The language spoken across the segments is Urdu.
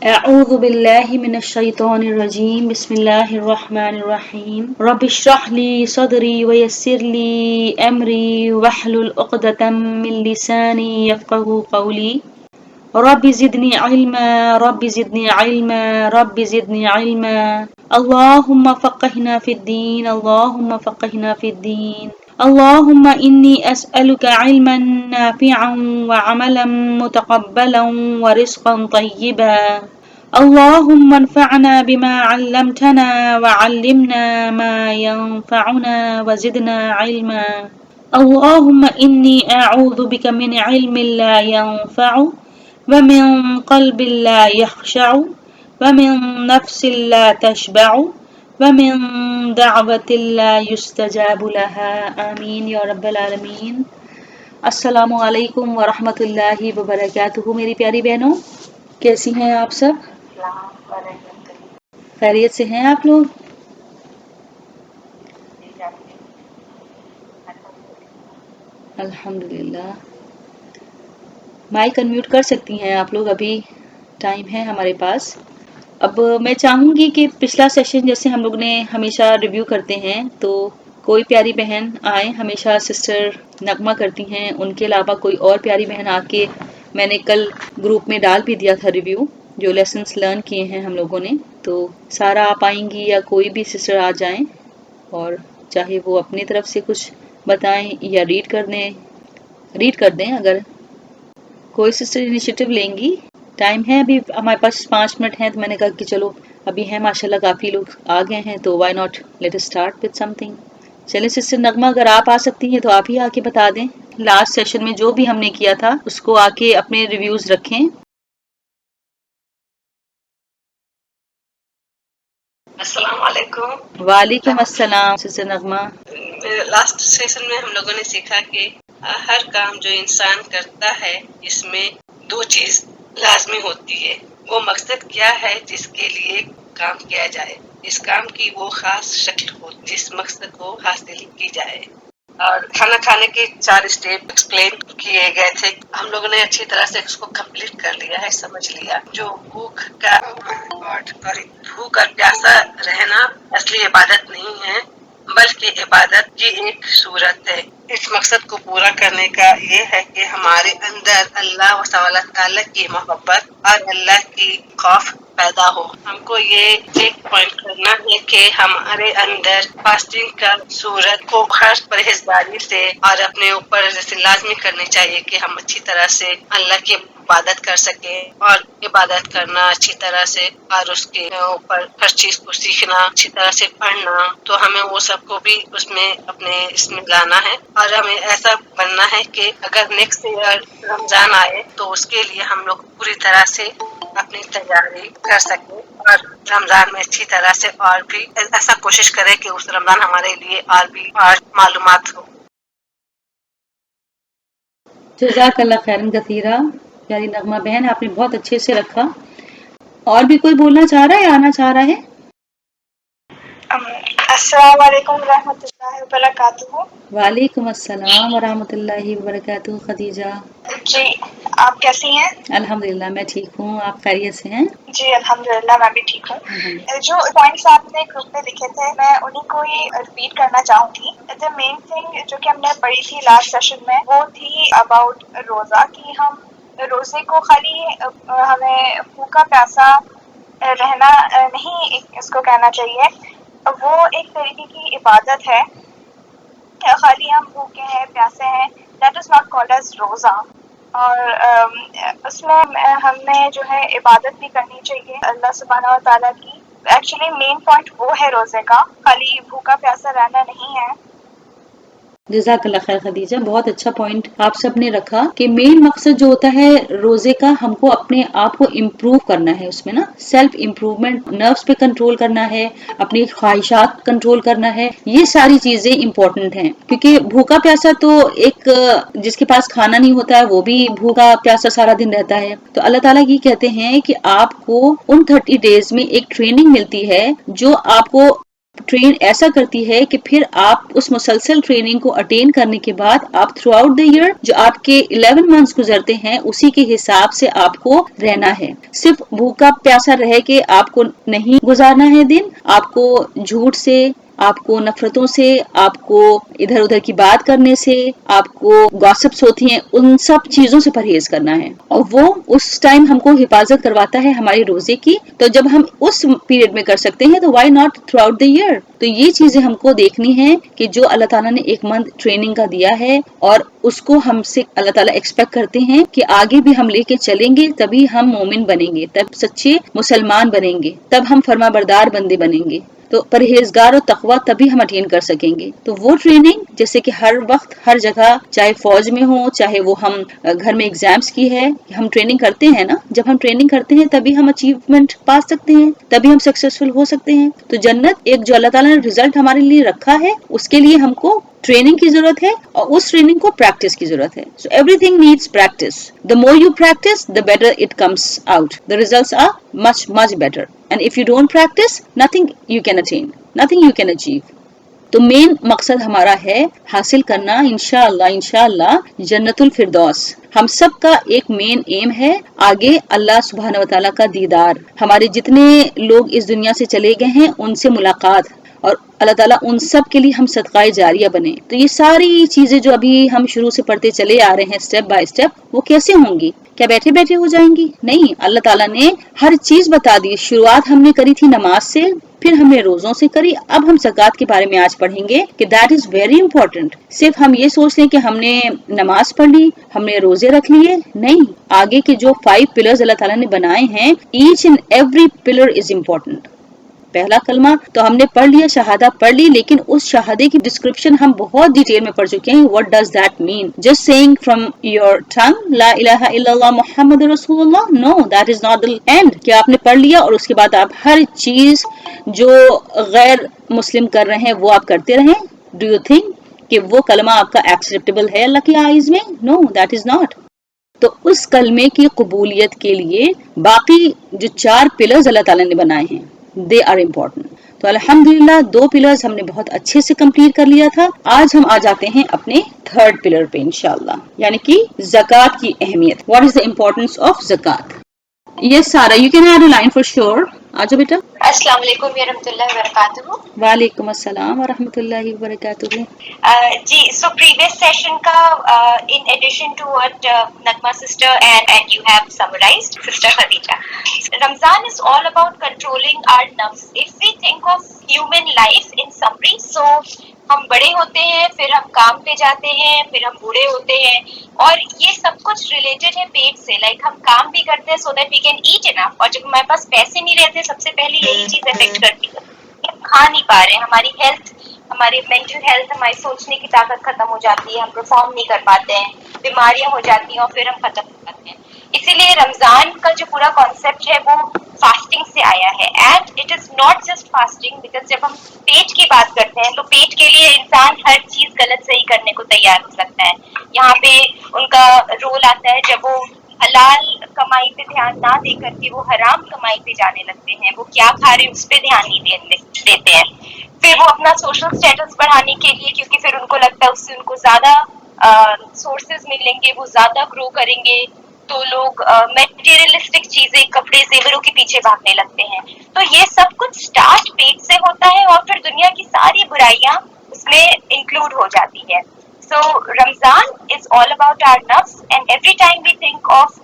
أعوذ بالله من الشيطان الرجيم بسم الله الرحمن الرحيم رب اشرح لي صدري ويسر لي أمري واحلل عقدة من لساني يفقهوا قولي رب زدني علما رب زدني علما رب زدني علما اللهم فقهنا في الدين اللهم فقهنا في الدين اللهم إني أسألك علما نافعا وعملا متقبلا ورزقا طيبا اللهم انفعنا بما علمتنا وعلمنا ما ينفعنا وزدنا علما اللهم إني أعوذ بك من علم لا ينفع ومن قلب لا يخشع ومن نفس لا تشبع ومن دعوة لا يستجاب لها آمین یا رب العالمین۔ السلام علیکم ورحمۃ اللہ وبرکاتہ۔ میری پیاری بہنوں، کیسی ہیں آپ سب؟ خیریت سے ہیں آپ لوگ؟ الحمدللہ۔ مائک انمیوٹ کر سکتی ہیں آپ لوگ، ابھی ٹائم ہے ہمارے پاس۔ اب میں چاہوں گی کہ پچھلا سیشن جیسے ہم لوگ نے ہمیشہ ریویو کرتے ہیں، تو کوئی پیاری بہن آئیں، ہمیشہ سسٹر نغمہ کرتی ہیں، ان کے علاوہ کوئی اور پیاری بہن آ کے، میں نے کل گروپ میں ڈال بھی دیا تھا ریویو جو لیسنس لرن کیے ہیں ہم لوگوں نے، تو سارا آپ آئیں گی یا کوئی بھی سسٹر آ جائیں، اور چاہے وہ اپنی طرف سے کچھ بتائیں یا ریڈ کر دیں، اگر کوئی سسٹر انیشیٹو لیں گی۔ ٹائم ہے ابھی ہمارے پاس 5 منٹ ہیں، تو میں نے کہا کہ چلو ابھی ہیں ماشاءاللہ کافی لوگ آ گئے ہیں، تو why not let start with something. چلیں سسٹر نغمہ اگر آپ آ سکتی ہیں تو آپ ہی آ کے بتا دیں، لاسٹ سیشن میں جو بھی ہم نے کیا تھا اس کو آ کے اپنے ریویوز رکھیں۔ السلام علیکم۔ وعلیکم السلام سسٹر نغمہ۔ لاسٹ سیشن میں ہم لوگوں نے سیکھا کہ ہر کام جو انسان کرتا ہے اس میں 2 چیز لازمی ہوتی ہے۔ وہ مقصد کیا ہے جس کے لیے کام کیا جائے، اس کام کی وہ خاص شکل ہو جس مقصد کو حاصل کی جائے، اور کھانا کھانے کے 4 اسٹیپ ایکسپلین کیے گئے تھے۔ ہم لوگوں نے اچھی طرح سے اس کو کمپلیٹ کر لیا ہے، سمجھ لیا۔ جو بھوک اور پیاسا رہنا اصلی عبادت نہیں ہے، بلکہ عبادت کی ایک صورت ہے۔ اس مقصد کو پورا کرنے کا یہ ہے کہ ہمارے اندر اللہ و تعالی کی محبت اور اللہ کی خوف پیدا ہو۔ ہم کو یہ چیک پوائنٹ کرنا ہے کہ ہمارے اندر فاسٹنگ کا صورت کو ہر پرہیزگاری سے اور اپنے اوپر جیسے لازمی کرنی چاہیے کہ ہم اچھی طرح سے اللہ کی عبادت کر سکیں، اور عبادت کرنا اچھی طرح سے، اور اس کے اوپر ہر چیز کو سیکھنا، اچھی طرح سے پڑھنا، تو ہمیں وہ سب کو بھی اس میں اپنے اس میں لانا ہے، اور ہمیں ایسا بننا ہے کہ اگر نیکسٹ ایئر رمضان آئے تو اس کے لیے ہم لوگ پوری طرح سے اپنی تیاری کر سکیں، اور رمضان میں اچھی طرح سے اور بھی ایسا کوشش کریں کہ اس رمضان ہمارے لیے اور بھی اور معلومات ہو۔ جزاک اللہ خیرن کثیرہ۔ پیاری نغمہ بہن، آپ نے بہت اچھے سے رکھا۔ اور بھی کوئی بولنا چاہ رہا ہے، آنا چاہ رہا ہے؟ السلام علیکم ورحمۃ اللہ وبرکاتہ۔ وعلیکم السلام ورحمۃ اللہ وبرکاتہ۔ خدیجہ جی، آپ کیسی ہیں؟ الحمدللہ میں ٹھیک ہوں، آپ خیریت سے ہیں؟ جی الحمدللہ میں بھی ٹھیک ہوں۔ جو پوائنٹس آپ نے گروپ میں لکھے تھے میں انہیں کو ہی ریپیٹ کرنا چاہوں گی۔ دا مین تھنگ جو کہ ہم نے پڑھی تھی لاسٹ سیشن میں، وہ تھی اباؤٹ روزہ، کہ ہم روزے کو خالی ہمیں بھوکا پیاسا رہنا نہیں اس کو کہنا چاہیے، وہ ایک طریقے کی عبادت ہے۔ خالی ہم بھوکے ہیں، پیاسے ہیں، that is not called as روزہ۔ اور اس میں ہمیں جو ہے عبادت بھی کرنی چاہیے اللہ سبحانہ و تعالیٰ کی۔ ایکچولی مین پوائنٹ وہ ہے روزے کا، خالی بھوکا پیاسا رہنا نہیں ہے۔ جزاک اللہ خیر خدیجہ، بہت اچھا پوائنٹ آپ سب نے رکھا کہ مین مقصد جو ہوتا ہے روزے کا، ہم کو اپنے آپ کو امپروو کرنا ہے، اس میں نا سیلف امپروومنٹ، نروس پہ کنٹرول کرنا ہے، اپنی خواہشات کنٹرول کرنا ہے، یہ ساری چیزیں امپورٹنٹ ہیں۔ کیونکہ بھوکا پیاسا تو ایک جس کے پاس کھانا نہیں ہوتا ہے وہ بھی بھوکا پیاسا سارا دن رہتا ہے۔ تو اللہ تعالیٰ یہ کہتے ہیں کہ آپ کو ان 30 ڈیز میں ایک ٹریننگ ملتی ہے جو آپ کو ٹرین ایسا کرتی ہے کہ پھر آپ اس مسلسل ٹریننگ کو اٹین کرنے کے بعد آپ تھرو آؤٹ دا ایئر جو آپ کے 11 منتھس گزرتے ہیں اسی کے حساب سے آپ کو رہنا ہے. صرف بھوکا پیاسا رہ کے آپ کو نہیں گزارنا ہے دن. آپ کو جھوٹ سے، آپ کو نفرتوں سے، آپ کو ادھر ادھر کی بات کرنے سے، آپ کو گاسپس ہوتی ہیں ان سب چیزوں سے پرہیز کرنا ہے. اور وہ اس ٹائم ہم کو حفاظت کرواتا ہے ہمارے روزے کی. تو جب ہم اس پیریڈ میں کر سکتے ہیں تو why not throw out the air. تو یہ چیزیں ہم کو دیکھنی ہیں کہ جو اللہ تعالیٰ نے ایک منتھ ٹریننگ کا دیا ہے اور اس کو ہم سے اللہ تعالیٰ ایکسپیکٹ کرتے ہیں کہ آگے بھی ہم لے کے چلیں گے تبھی ہم مومن بنیں گے، تب سچے مسلمان بنیں گے، تب ہم فرما بردار بندے بنیں گے. تو پرہیزگار اور تقوی تبھی ہم اٹین کر سکیں گے. تو وہ ٹریننگ جیسے کہ ہر وقت ہر جگہ، چاہے فوج میں ہو، چاہے وہ ہم گھر میں ایگزامس کی ہے، ہم ٹریننگ کرتے ہیں نا. جب ہم ٹریننگ کرتے ہیں تبھی ہم اچیومنٹ پا سکتے ہیں، تبھی ہم سکسیسفل ہو سکتے ہیں. تو جنت ایک جو اللہ تعالیٰ نے رزلٹ ہمارے لیے رکھا ہے اس کے لیے ہم کو ٹریننگ کی ضرورت ہے اور اس ٹریننگ کو پریکٹس کی ضرورت ہے. So every thing needs practice. The more you practice, the better it comes out. The results are much, much better. And if you don't practice, nothing you can attain, nothing you can achieve. تو مین مقصد ہمارا ہے حاصل کرنا انشاءاللہ جنت الفردوس. ہم سب کا ایک مین ایم ہے آگے اللہ سبحانہ و تعالیٰ کا دیدار. ہمارے جتنے لوگ اس دنیا سے چلے گئے ہیں ان سے ملاقات، اور اللہ تعالیٰ ان سب کے لیے ہم صدقہ جاریہ بنے. تو یہ ساری چیزیں جو ابھی ہم شروع سے پڑھتے چلے آ رہے ہیں اسٹیپ بائی اسٹیپ، وہ کیسے ہوں گی؟ کیا بیٹھے بیٹھے ہو جائیں گی؟ نہیں. اللہ تعالیٰ نے ہر چیز بتا دی. شروعات ہم نے کری تھی نماز سے، پھر ہم نے روزوں سے کری. اب ہم زکوٰۃ کے بارے میں آج پڑھیں گے کہ دیٹ از ویری امپورٹنٹ. صرف ہم یہ سوچ لیں کہ ہم نے نماز پڑھ لی، ہم نے روزے رکھ لیے، نہیں. آگے کے جو 5 پلرز اللہ تعالیٰ نے بنائے ہیں، each and every pillar is important. پہلا کلمہ تو ہم نے پڑھ لیا، شہادہ پڑھ لی، لیکن اس شہادے کی ڈسکرپشن ہم بہت ڈیٹیل میں پڑھ چکے ہیں. what does that mean? just saying from your tongue لا الہ الا اللہ محمد رسول اللہ؟ no, that is not the end. کہ آپ نے پڑھ لیا اور اس کے بعد آپ ہر چیز جو غیر مسلم کر رہے ہیں وہ آپ کرتے رہیں. do you think کہ وہ کلمہ آپ کا ایکسیپٹیبل ہے اللہ کی آئیز میں؟ no, that is not. تو اس کلمے کی قبولیت کے لیے باقی جو 4 پلرز اللہ تعالیٰ نے بنائے ہیں they are important. تو الحمدللہ 2 پلرز ہم نے بہت اچھے سے کمپلیٹ کر لیا تھا. آج ہم آ جاتے ہیں اپنے 3rd پلر پہ انشاءاللہ، یعنی کہ زکوٰۃ کی اہمیت. what is the importance of zakat? yes Sara, you can add a line for sure. آجو بیٹا. السلام علیکم ورحمۃ اللہ وبرکاتہ. وعلیکم السلام ورحمۃ اللہ وبرکاتہ. جی سو پریویس سیشن کا ان ایڈیشن ٹو وٹ نغمہ sister and you have summarised sister Khadija, Ramzan is all about controlling our nafs. If we think of human life in summary, so ہم بڑے ہوتے ہیں، پھر ہم کام پہ جاتے ہیں، پھر ہم بوڑھے ہوتے ہیں، اور یہ سب کچھ ریلیٹڈ ہے پیٹ سے. لائک ہم کام بھی کرتے ہیں so that we can eat enough, اور جب ہمارے پاس پیسے نہیں رہتے سب سے پہلے یہی چیز افیکٹ کرتی ہے. ہم کھا نہیں پا رہے، ہماری ہیلتھ، ہماری مینٹل ہیلتھ، ہماری سوچنے کی طاقت ختم ہو جاتی ہے، ہم پرفارم نہیں کر پاتے ہیں، بیماریاں ہو جاتی ہیں، اور پھر ہم ختم ہو جاتے ہیں. اسی لیے رمضان کا جو پورا کانسیپٹ ہے وہ فاسٹنگ سے آیا ہے. And it is not just fasting, because جب ہم پیٹ کی بات کرتے ہیں تو پیٹ کے لیے انسان ہر چیز غلط صحیح کرنے کو تیار ہو سکتا ہے. یہاں پہ ان کا رول آتا ہے جب وہ حلال کمائی پہ دھیان نہ دے کر کے وہ حرام کمائی پہ جانے لگتے ہیں، وہ کیا کھا رہے ہیں اس پہ دھیان نہیں دیتے ہیں. پھر وہ اپنا سوشل اسٹیٹس بڑھانے کے لیے، کیونکہ پھر ان کو لگتا ہے اس سے ان کو زیادہ سورسز ملیں گے، وہ زیادہ گرو کریں گے، تو لوگ میٹیریلسٹک چیزیں، کپڑے، زیوروں کے پیچھے بھاگنے لگتے ہیں. تو یہ سب کچھ اسٹارٹ پیٹ سے ہوتا ہے، اور پھر دنیا کی ساری برائیاں اس میں انکلوڈ ہو جاتی ہے. So Ramzan is all about our nafs, and every time we think of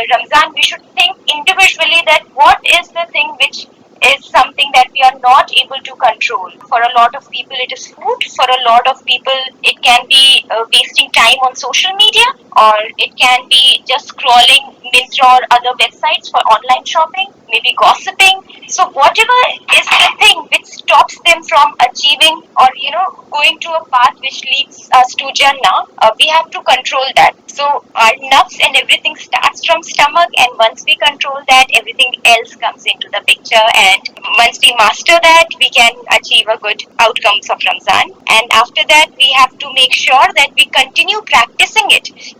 Ramzan, we should think individually that what is the thing which is something that we are not able to control. For a lot of people it is food, for a lot of people it can be wasting time on social media, or it can be just scrolling Myntra or other websites for online shopping, maybe gossiping. So whatever is the thing which stops them from achieving or going to a path which leads us to Jannah, we have to control that. So our nafs and everything starts from stomach, and once we control that, everything else comes into the picture. And once we master master that, we can achieve a good outcomes of Ramzan. And after that, we have to make sure that we continue practicing it.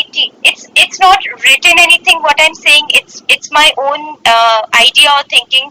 80. It's not written anything what I'm saying, it's my own idea or thinking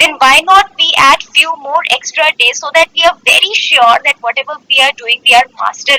then why not we add few more extra days so that we are very sure that whatever we are doing we are master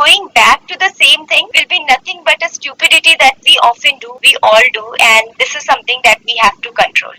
going back to the same thing will be nothing but a stupidity that we often do, we all do, and this is something that we have to control.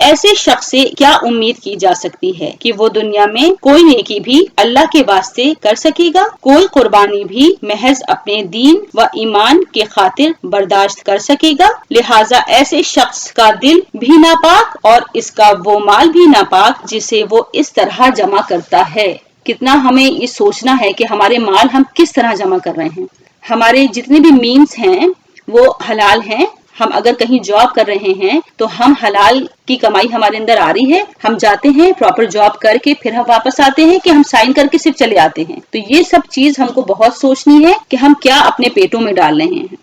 ایسے شخص سے کیا امید کی جا سکتی ہے کہ وہ دنیا میں کوئی نیکی بھی اللہ کے واسطے کر سکے گا، کوئی قربانی بھی محض اپنے دین و ایمان کے خاطر برداشت کر سکے گا؟ لہٰذا ایسے شخص کا دل بھی ناپاک اور اس کا وہ مال بھی ناپاک جسے وہ اس طرح جمع کرتا ہے۔ کتنا ہمیں یہ سوچنا ہے کہ ہمارے مال ہم کس طرح جمع کر رہے ہیں۔ ہمارے جتنے بھی مینز ہیں وہ حلال ہیں۔ ہم اگر کہیں جاب کر رہے ہیں تو ہم حلال کی کمائی ہمارے اندر آ رہی ہے، ہم جاتے ہیں پراپر جاب کر کے، پھر ہم واپس آتے ہیں کہ ہم سائن کر کے صرف چلے آتے ہیں۔ تو یہ سب چیز ہم کو بہت سوچنی ہے کہ ہم کیا اپنے پیٹوں میں ڈال رہے ہیں۔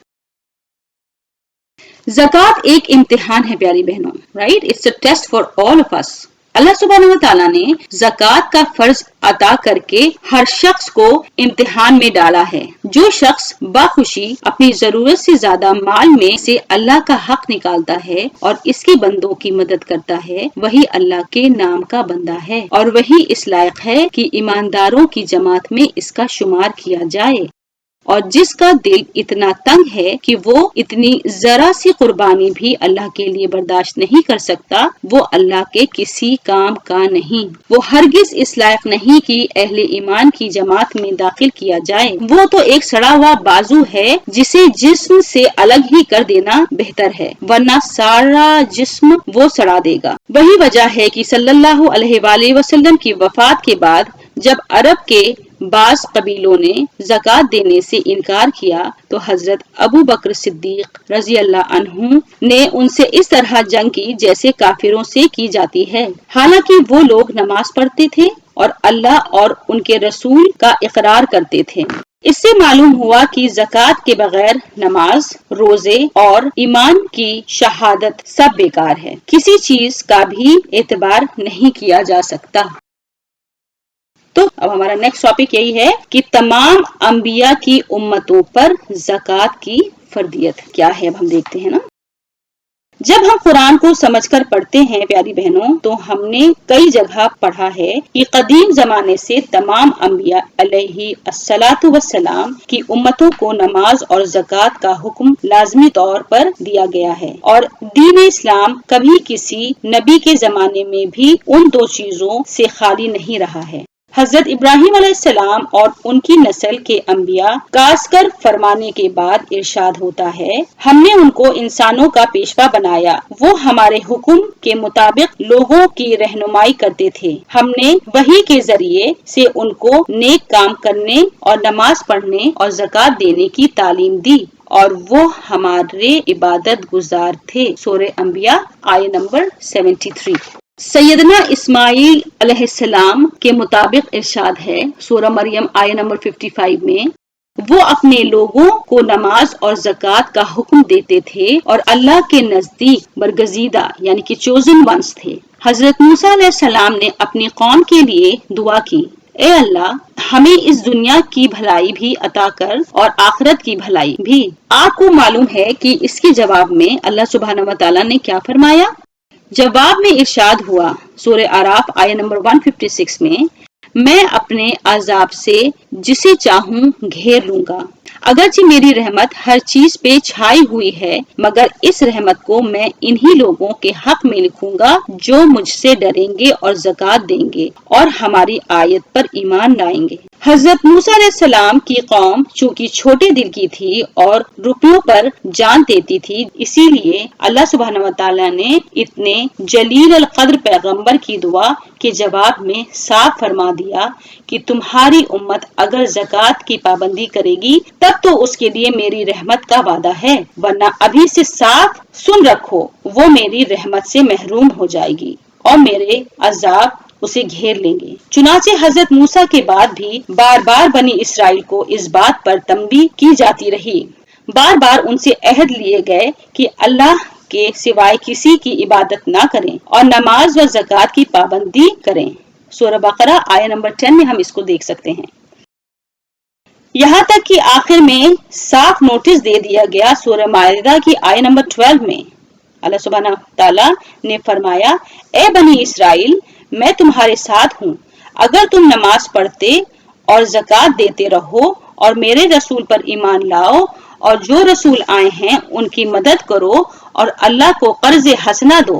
زکوٰۃ ایک امتحان ہے پیاری بہنوں، right? It's a test for all of us. Allah سبحانہ و تعالیٰ نے زکوٰۃ کا فرض عطا کر کے ہر شخص کو امتحان میں ڈالا ہے۔ جو شخص بخوشی اپنی ضرورت سے زیادہ مال میں سے اللہ کا حق نکالتا ہے اور اس کے بندوں کی مدد کرتا ہے، وہی اللہ کے نام کا بندہ ہے اور وہی اس لائق ہے کہ ایمانداروں کی جماعت میں اس کا شمار کیا جائے۔ اور جس کا دل اتنا تنگ ہے کہ وہ اتنی ذرا سی قربانی بھی اللہ کے لیے برداشت نہیں کر سکتا، وہ اللہ کے کسی کام کا نہیں۔ وہ ہرگز اس لائق نہیں کہ اہل ایمان کی جماعت میں داخل کیا جائے۔ وہ تو ایک سڑا ہوا بازو ہے جسے جسم سے الگ ہی کر دینا بہتر ہے، ورنہ سارا جسم وہ سڑا دے گا۔ وہی وجہ ہے کہ صلی اللہ علیہ وآلہ وسلم کی وفات کے بعد جب عرب کے بعض قبیلوں نے زکوٰۃ دینے سے انکار کیا تو حضرت ابو بکر صدیق رضی اللہ عنہ نے ان سے اس طرح جنگ کی جیسے کافروں سے کی جاتی ہے، حالانکہ وہ لوگ نماز پڑھتے تھے اور اللہ اور ان کے رسول کا اقرار کرتے تھے۔ اس سے معلوم ہوا کہ زکوٰۃ کے بغیر نماز، روزے اور ایمان کی شہادت سب بیکار ہے، کسی چیز کا بھی اعتبار نہیں کیا جا سکتا۔ تو اب ہمارا نیکسٹ ٹاپک یہی ہے کہ تمام انبیاء کی امتوں پر زکوٰۃ کی فرضیت کیا ہے، اب ہم دیکھتے ہیں نا۔ جب ہم قرآن کو سمجھ کر پڑھتے ہیں پیاری بہنوں تو ہم نے کئی جگہ پڑھا ہے کہ قدیم زمانے سے تمام انبیاء علیہ الصلاۃ والسلام کی امتوں کو نماز اور زکوٰۃ کا حکم لازمی طور پر دیا گیا ہے، اور دین اسلام کبھی کسی نبی کے زمانے میں بھی ان دو چیزوں سے خالی نہیں رہا ہے۔ حضرت ابراہیم علیہ السلام اور ان کی نسل کے انبیاء کاس کر فرمانے کے بعد ارشاد ہوتا ہے، ہم نے ان کو انسانوں کا پیشوا بنایا، وہ ہمارے حکم کے مطابق لوگوں کی رہنمائی کرتے تھے، ہم نے وحی کے ذریعے سے ان کو نیک کام کرنے اور نماز پڑھنے اور زکوٰۃ دینے کی تعلیم دی اور وہ ہمارے عبادت گزار تھے۔ سورہ انبیاء آیہ نمبر 73۔ سیدنا اسماعیل علیہ السلام کے مطابق ارشاد ہے سورہ مریم آیہ نمبر 55 میں، وہ اپنے لوگوں کو نماز اور زکوٰۃ کا حکم دیتے تھے اور اللہ کے نزدیک برگزیدہ یعنی کہ چوزن ونس تھے۔ حضرت موسیٰ علیہ السلام نے اپنی قوم کے لیے دعا کی، اے اللہ ہمیں اس دنیا کی بھلائی بھی عطا کر اور آخرت کی بھلائی بھی۔ آپ کو معلوم ہے کہ اس کے جواب میں اللہ سبحانہ و تعالیٰ نے کیا فرمایا؟ جواب میں ارشاد ہوا سورہ اعراف آیہ نمبر 156 میں اپنے عذاب سے جسے چاہوں گھیر لوں گا، اگرچہ میری رحمت ہر چیز پہ چھائی ہوئی ہے، مگر اس رحمت کو میں انہی لوگوں کے حق میں لکھوں گا جو مجھ سے ڈریں گے اور زکوٰۃ دیں گے اور ہماری آیت پر ایمان لائیں گے۔ حضرت موسیٰ علیہ السلام کی قوم چونکہ چھوٹے دل کی تھی اور روپیوں پر جان دیتی تھی، اسی لیے اللہ سبحانہ و تعالیٰ نے اتنے جلیل القدر پیغمبر کی دعا کے جواب میں صاف فرما دیا کہ تمہاری امت اگر زکوٰۃ کی پابندی کرے گی تب تو اس کے لیے میری رحمت کا وعدہ ہے، ورنہ ابھی سے صاف سن رکھو وہ میری رحمت سے محروم ہو جائے گی اور میرے عذاب اسے گھیر لیں گے۔ چنانچہ حضرت موسیٰ کے بعد بھی بار بار بنی اسرائیل کو اس بات پر تنبیہ کی جاتی رہی، بار بار ان سے عہد لیے گئے کہ اللہ کے سوائے کسی کی عبادت نہ کریں اور نماز و زکوٰۃ کی پابندی کریں۔ سورہ بقرہ آیہ نمبر 10 میں ہم اس کو دیکھ سکتے ہیں۔ یہاں تک کہ آخر میں صاف نوٹس دے دیا گیا سورہ مائدہ کی آیہ نمبر 12 میں اللہ سبحانہ تعالیٰ نے فرمایا، اے بنی اسرائیل میں تمہارے ساتھ ہوں، اگر تم نماز پڑھتے اور زکوٰۃ دیتے رہو اور میرے رسول پر ایمان لاؤ اور جو رسول آئے ہیں ان کی مدد کرو اور اللہ کو قرض حسنہ دو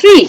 3,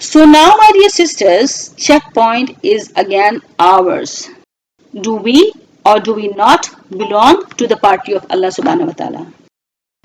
So now my dear sisters, checkpoint is again ours. Do we or do we not belong to the party of Allah subhanahu wa ta'ala?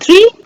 3,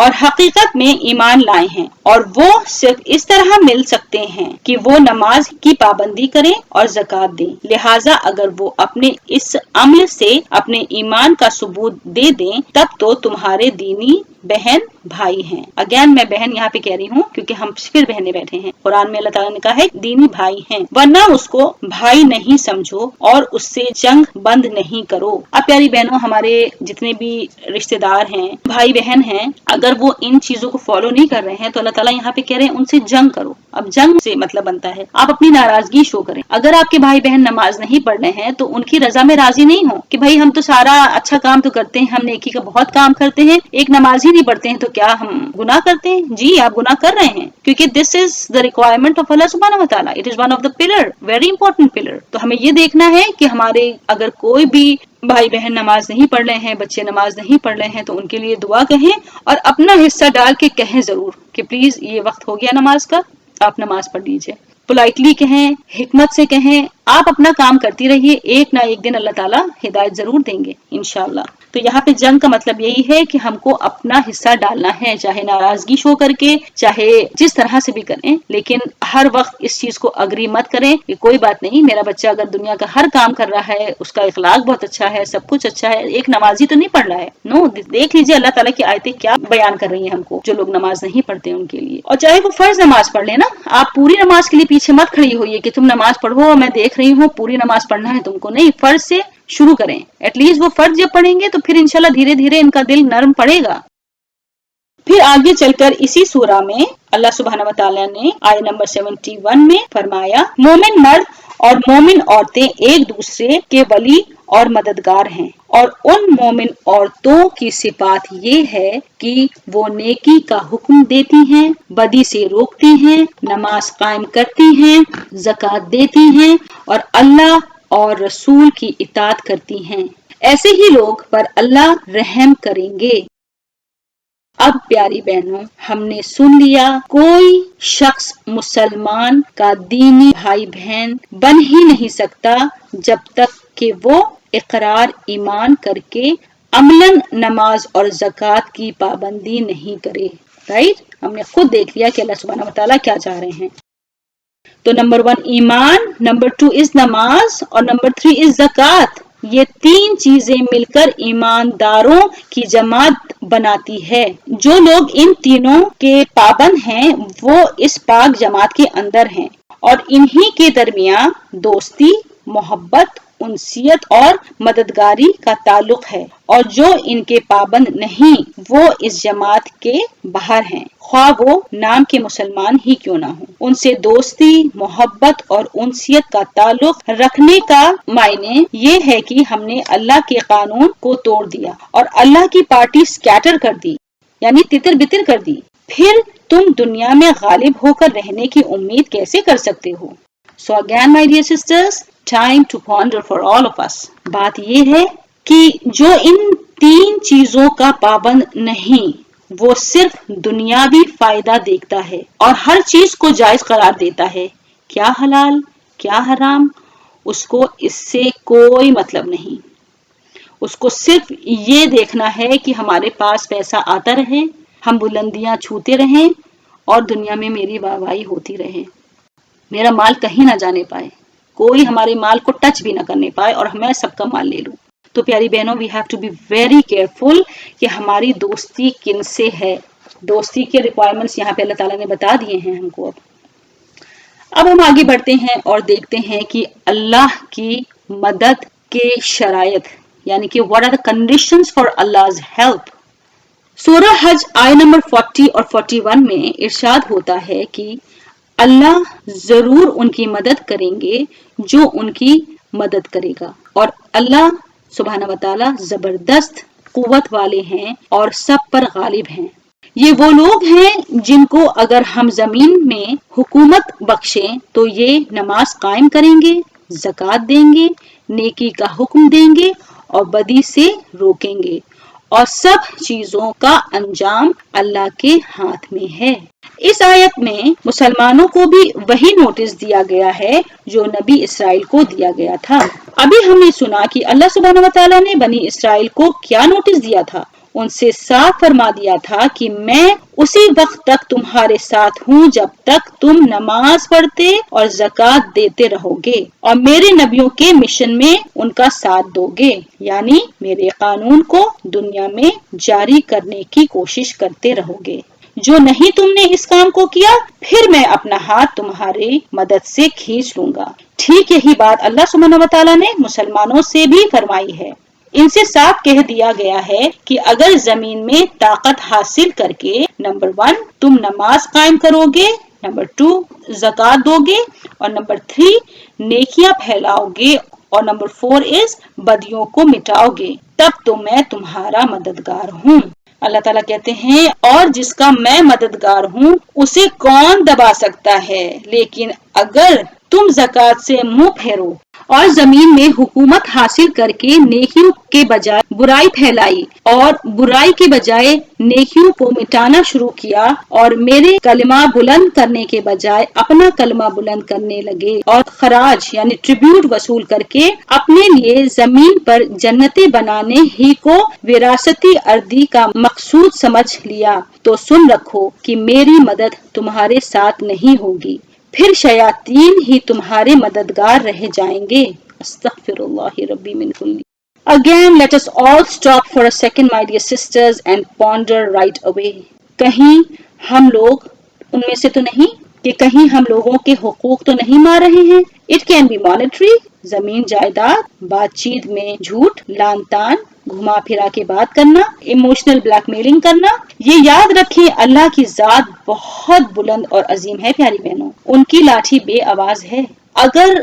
اور حقیقت میں ایمان لائے ہیں، اور وہ صرف اس طرح مل سکتے ہیں کہ وہ نماز کی پابندی کریں اور زکوٰۃ دیں۔ لہٰذا اگر وہ اپنے اس عمل سے اپنے ایمان کا ثبوت دے دیں تب تو تمہارے دینی بہن بھائی ہیں۔ اگین میں بہن یہاں پہ کہہ رہی ہوں کیونکہ ہم پھر بہنیں بیٹھے ہیں۔ قرآن میں اللہ تعالیٰ نے کہا ہے دینی بھائی ہیں، ورنہ اس کو بھائی نہیں سمجھو اور اس سے جنگ بند نہیں کرو۔ اب پیاری بہنوں، ہمارے جتنے بھی رشتہ دار ہیں، بھائی بہن ہیں، اگر وہ ان چیزوں کو فالو نہیں کر رہے ہیں تو اللہ تعالیٰ یہاں پہ کہہ رہے ہیں ان سے جنگ کرو۔ اب جنگ سے مطلب بنتا ہے آپ اپنی ناراضگی شو کریں۔ اگر آپ کے بھائی بہن نماز نہیں پڑھ رہے ہیں تو ان کی رضا میں راضی نہیں ہو کہ بھائی ہم تو سارا اچھا کام تو کرتے ہیں، ہم نیکی کا بہت کام کرتے ہیں، ایک نماز ہی نہیں پڑھتے ہیں تو کیا ہم گناہ کرتے ہیں؟ جی آپ گناہ کر رہے ہیں، کیونکہ دس از دا ریکوائرمنٹ آف اللہ سبحانہ وتعالیٰ، it is one of the pillar, very important pillar. تو ہمیں یہ دیکھنا ہے کہ ہمارے اگر کوئی بھی بھائی بہن نماز نہیں پڑھ رہے ہیں، بچے نماز نہیں پڑھ رہے ہیں تو ان کے لیے دعا کہیں اور اپنا حصہ ڈال کے کہیں ضرور کہ پلیز یہ وقت ہو گیا نماز کا، آپ نماز پڑھ لیجئے۔ پولائٹلی کہیں، حکمت سے کہیں، آپ اپنا کام کرتی رہیے، ایک نہ ایک دن اللہ تعالیٰ ہدایت ضرور دیں گے انشاءاللہ۔ تو یہاں پہ جنگ کا مطلب یہی ہے کہ ہم کو اپنا حصہ ڈالنا ہے، چاہے ناراضگی شو کر کے، چاہے جس طرح سے بھی کریں، لیکن ہر وقت اس چیز کو اگری مت کریں کہ کوئی بات نہیں، میرا بچہ اگر دنیا کا ہر کام کر رہا ہے، اس کا اخلاق بہت اچھا ہے، سب کچھ اچھا ہے، ایک نمازی تو نہیں پڑھ رہا ہے۔ نو، دیکھ لیجیے اللہ تعالیٰ کی آیتیں کیا بیان کر رہی ہیں ہم کو، جو لوگ نماز نہیں پڑھتے ان کے لیے۔ اور چاہے وہ فرض نماز پڑھ لیں نا، آپ پوری نماز کے لیے پیچھے مت کھڑی ہوئیے کہ تم نماز پڑھو، میں دیکھ رہی ہوں پوری نماز پڑھنا ہے تم کو، نہیں، فرض سے شروع کریں۔ ایٹ لیسٹ وہ فرض جب پڑھیں گے تو پھر انشاءاللہ دھیرے دھیرے ان کا دل نرم پڑے گا۔ پھر آگے چل کر اسی سورہ میں اللہ سبحانہ وتعالیٰ نے آیت نمبر 71 میں فرمایا، مومن مرد اور مومن عورتیں ایک دوسرے کے ولی اور مددگار ہیں، اور ان مومن عورتوں کی صفات یہ ہے کہ وہ نیکی کا حکم دیتی ہیں، بدی سے روکتی ہیں، نماز قائم کرتی ہیں، زکوٰۃ دیتی ہیں اور اللہ اور رسول کی اطاعت کرتی ہیں، ایسے ہی لوگ پر اللہ رحم کریں گے۔ اب پیاری بہنوں، ہم نے سن لیا، کوئی شخص مسلمان کا دینی بھائی بہن بن ہی نہیں سکتا جب تک کہ وہ اقرار ایمان کر کے عملاً نماز اور زکوٰۃ کی پابندی نہیں کرے۔ رائٹ؟ ہم نے خود دیکھ لیا کہ اللہ سبحانہ وتعالیٰ کیا چاہ رہے ہیں۔ تو نمبر 1 ایمان، نمبر 2 از نماز اور نمبر 3 از زکوٰۃ۔ یہ تین چیزیں مل کر ایمانداروں کی جماعت بناتی ہے۔ جو لوگ ان تینوں کے پابند ہیں وہ اس پاک جماعت کے اندر ہیں، اور انہی کے درمیان دوستی، محبت، انسیت اور مددگاری کا تعلق ہے، اور جو ان کے پابند نہیں وہ اس جماعت کے باہر ہیں، خواہ وہ نام کے مسلمان ہی کیوں نہ ہوں۔ ان سے دوستی، محبت اور انسیت کا تعلق رکھنے کا معنی یہ ہے کہ ہم نے اللہ کے قانون کو توڑ دیا اور اللہ کی پارٹی سکیٹر کر دی، یعنی تتر بتر کر دی، پھر تم دنیا میں غالب ہو کر رہنے کی امید کیسے کر سکتے ہو؟ So again my dear sisters, time to ponder for all of us. بات یہ ہے کہ جو ان تین چیزوں کا پابند نہیں وہ صرف دنیاوی فائدہ دیکھتا ہے اور ہر چیز کو جائز قرار دیتا ہے، کیا حلال کیا حرام، اس کو اس سے کوئی مطلب نہیں۔ اس کو صرف یہ دیکھنا ہے کہ ہمارے پاس پیسہ آتا رہے، ہم بلندیاں چھوتے رہیں اور دنیا میں میری واہواہی ہوتی رہے، میرا مال کہیں نہ جانے پائے، کوئی ہمارے مال کو ٹچ بھی نہ کرنے پائے اور میں سب کا مال لے لوں۔ تو پیاری بہنوں، we have to be very careful کہ ہماری دوستی کن سے ہے۔ دوستی کے ریکوائرمنٹس یہاں پہ اللہ تعالیٰ نے بتا دیے ہیں ہم کو۔ اب ہم آگے بڑھتے ہیں اور دیکھتے ہیں کہ اللہ کی مدد کے شرائط، یعنی کہ what are the conditions for Allah's help۔ سورہ حج آیت نمبر 40 اور 41 میں ارشاد ہوتا ہے کہ اللہ ضرور ان کی مدد کریں گے جو ان کی مدد کرے گا، اور اللہ سبحانہ وتعالیٰ زبردست قوت والے ہیں اور سب پر غالب ہیں۔ یہ وہ لوگ ہیں جن کو اگر ہم زمین میں حکومت بخشیں تو یہ نماز قائم کریں گے، زکوٰۃ دیں گے، نیکی کا حکم دیں گے اور بدی سے روکیں گے، اور سب چیزوں کا انجام اللہ کے ہاتھ میں ہے۔ اس آیت میں مسلمانوں کو بھی وہی نوٹس دیا گیا ہے جو نبی اسرائیل کو دیا گیا تھا۔ ابھی ہم نے سنا کہ اللہ سبحانہ وتعالیٰ نے بنی اسرائیل کو کیا نوٹس دیا تھا، ان سے صاف فرما دیا تھا کہ میں اسی وقت تک تمہارے ساتھ ہوں جب تک تم نماز پڑھتے اور زکوٰۃ دیتے رہو گے اور میرے نبیوں کے مشن میں ان کا ساتھ دو گے، یعنی میرے قانون کو دنیا میں جاری کرنے کی کوشش کرتے رہو گے۔ جو نہیں تم نے اس کام کو کیا پھر میں اپنا ہاتھ تمہاری مدد سے کھینچ لوں گا۔ ٹھیک یہی بات اللہ سبحانہ وتعالیٰ نے مسلمانوں سے بھی فرمائی ہے۔ ان سے صاف کہہ دیا گیا ہے کہ اگر زمین میں طاقت حاصل کر کے نمبر 1 تم نماز قائم کرو گے، نمبر 2 زکوٰۃ دو گے اور نمبر 3 نیکیاں پھیلاؤ گے اور نمبر 4 بدیوں کو مٹاؤ گے، تب تو میں تمہارا مددگار ہوں۔ اللہ تعالیٰ کہتے ہیں اور جس کا میں مددگار ہوں اسے کون دبا سکتا ہے، لیکن اگر تم زکوٰۃ سے منہ پھیرو اور زمین میں حکومت حاصل کر کے نیکیوں کے بجائے برائی پھیلائی اور برائی کے بجائے نیکیوں کو مٹانا شروع کیا اور میرے کلمہ بلند کرنے کے بجائے اپنا کلمہ بلند کرنے لگے اور خراج یعنی ٹریبیوٹ وصول کر کے اپنے لیے زمین پر جنتیں بنانے ہی کو وراثتی ارضی کا مقصود سمجھ لیا، تو سن رکھو کہ میری مدد تمہارے ساتھ نہیں ہوگی، پھر شیاطین ہی تمہارے مددگار رہ جائیں گے۔ استغفر اللہ ربی من کل۔ Again, let us all stop for a second, my dear sisters, and ponder right away. کہیں ہم لوگ ان میں سے تو نہیں کہ کہیں ہم لوگوں کے حقوق تو نہیں مار رہے ہیں؟ It can be monetary، زمین جائیداد، بات چیت میں جھوٹ، لان تان، گھما پھرا کے بات کرنا، ایموشنل بلیک میلنگ کرنا۔ یہ یاد رکھیں اللہ کی ذات بہت بلند اور عظیم ہے پیاری بہنوں، ان کی لاٹھی بے آواز ہے۔ اگر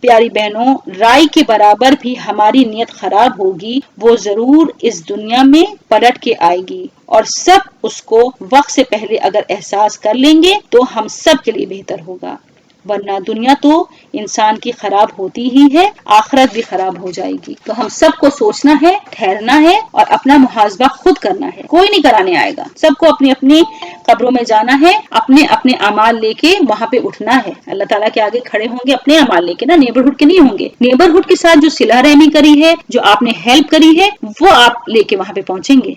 پیاری بہنوں رائی کے برابر بھی ہماری نیت خراب ہوگی وہ ضرور اس دنیا میں پلٹ کے آئے گی اور سب اس کو وقت سے پہلے اگر احساس کر لیں گے تو ہم سب کے لیے بہتر ہوگا، ورنہ دنیا تو انسان کی خراب ہوتی ہی ہے، آخرت بھی خراب ہو جائے گی۔ تو ہم سب کو سوچنا ہے، ٹھہرنا ہے اور اپنا محاسبہ خود کرنا ہے، کوئی نہیں کرانے آئے گا۔ سب کو اپنی اپنی قبروں میں جانا ہے، اپنے اپنے اعمال لے کے وہاں پہ اٹھنا ہے، اللہ تعالیٰ کے آگے کھڑے ہوں گے اپنے اعمال لے کے نا، نیبرہڈ کے نہیں ہوں گے۔ نیبرہڈ کے ساتھ جو صلہ رحمی کری ہے، جو آپ نے ہیلپ کری ہے، وہ آپ لے کے وہاں پہ پہنچیں گے۔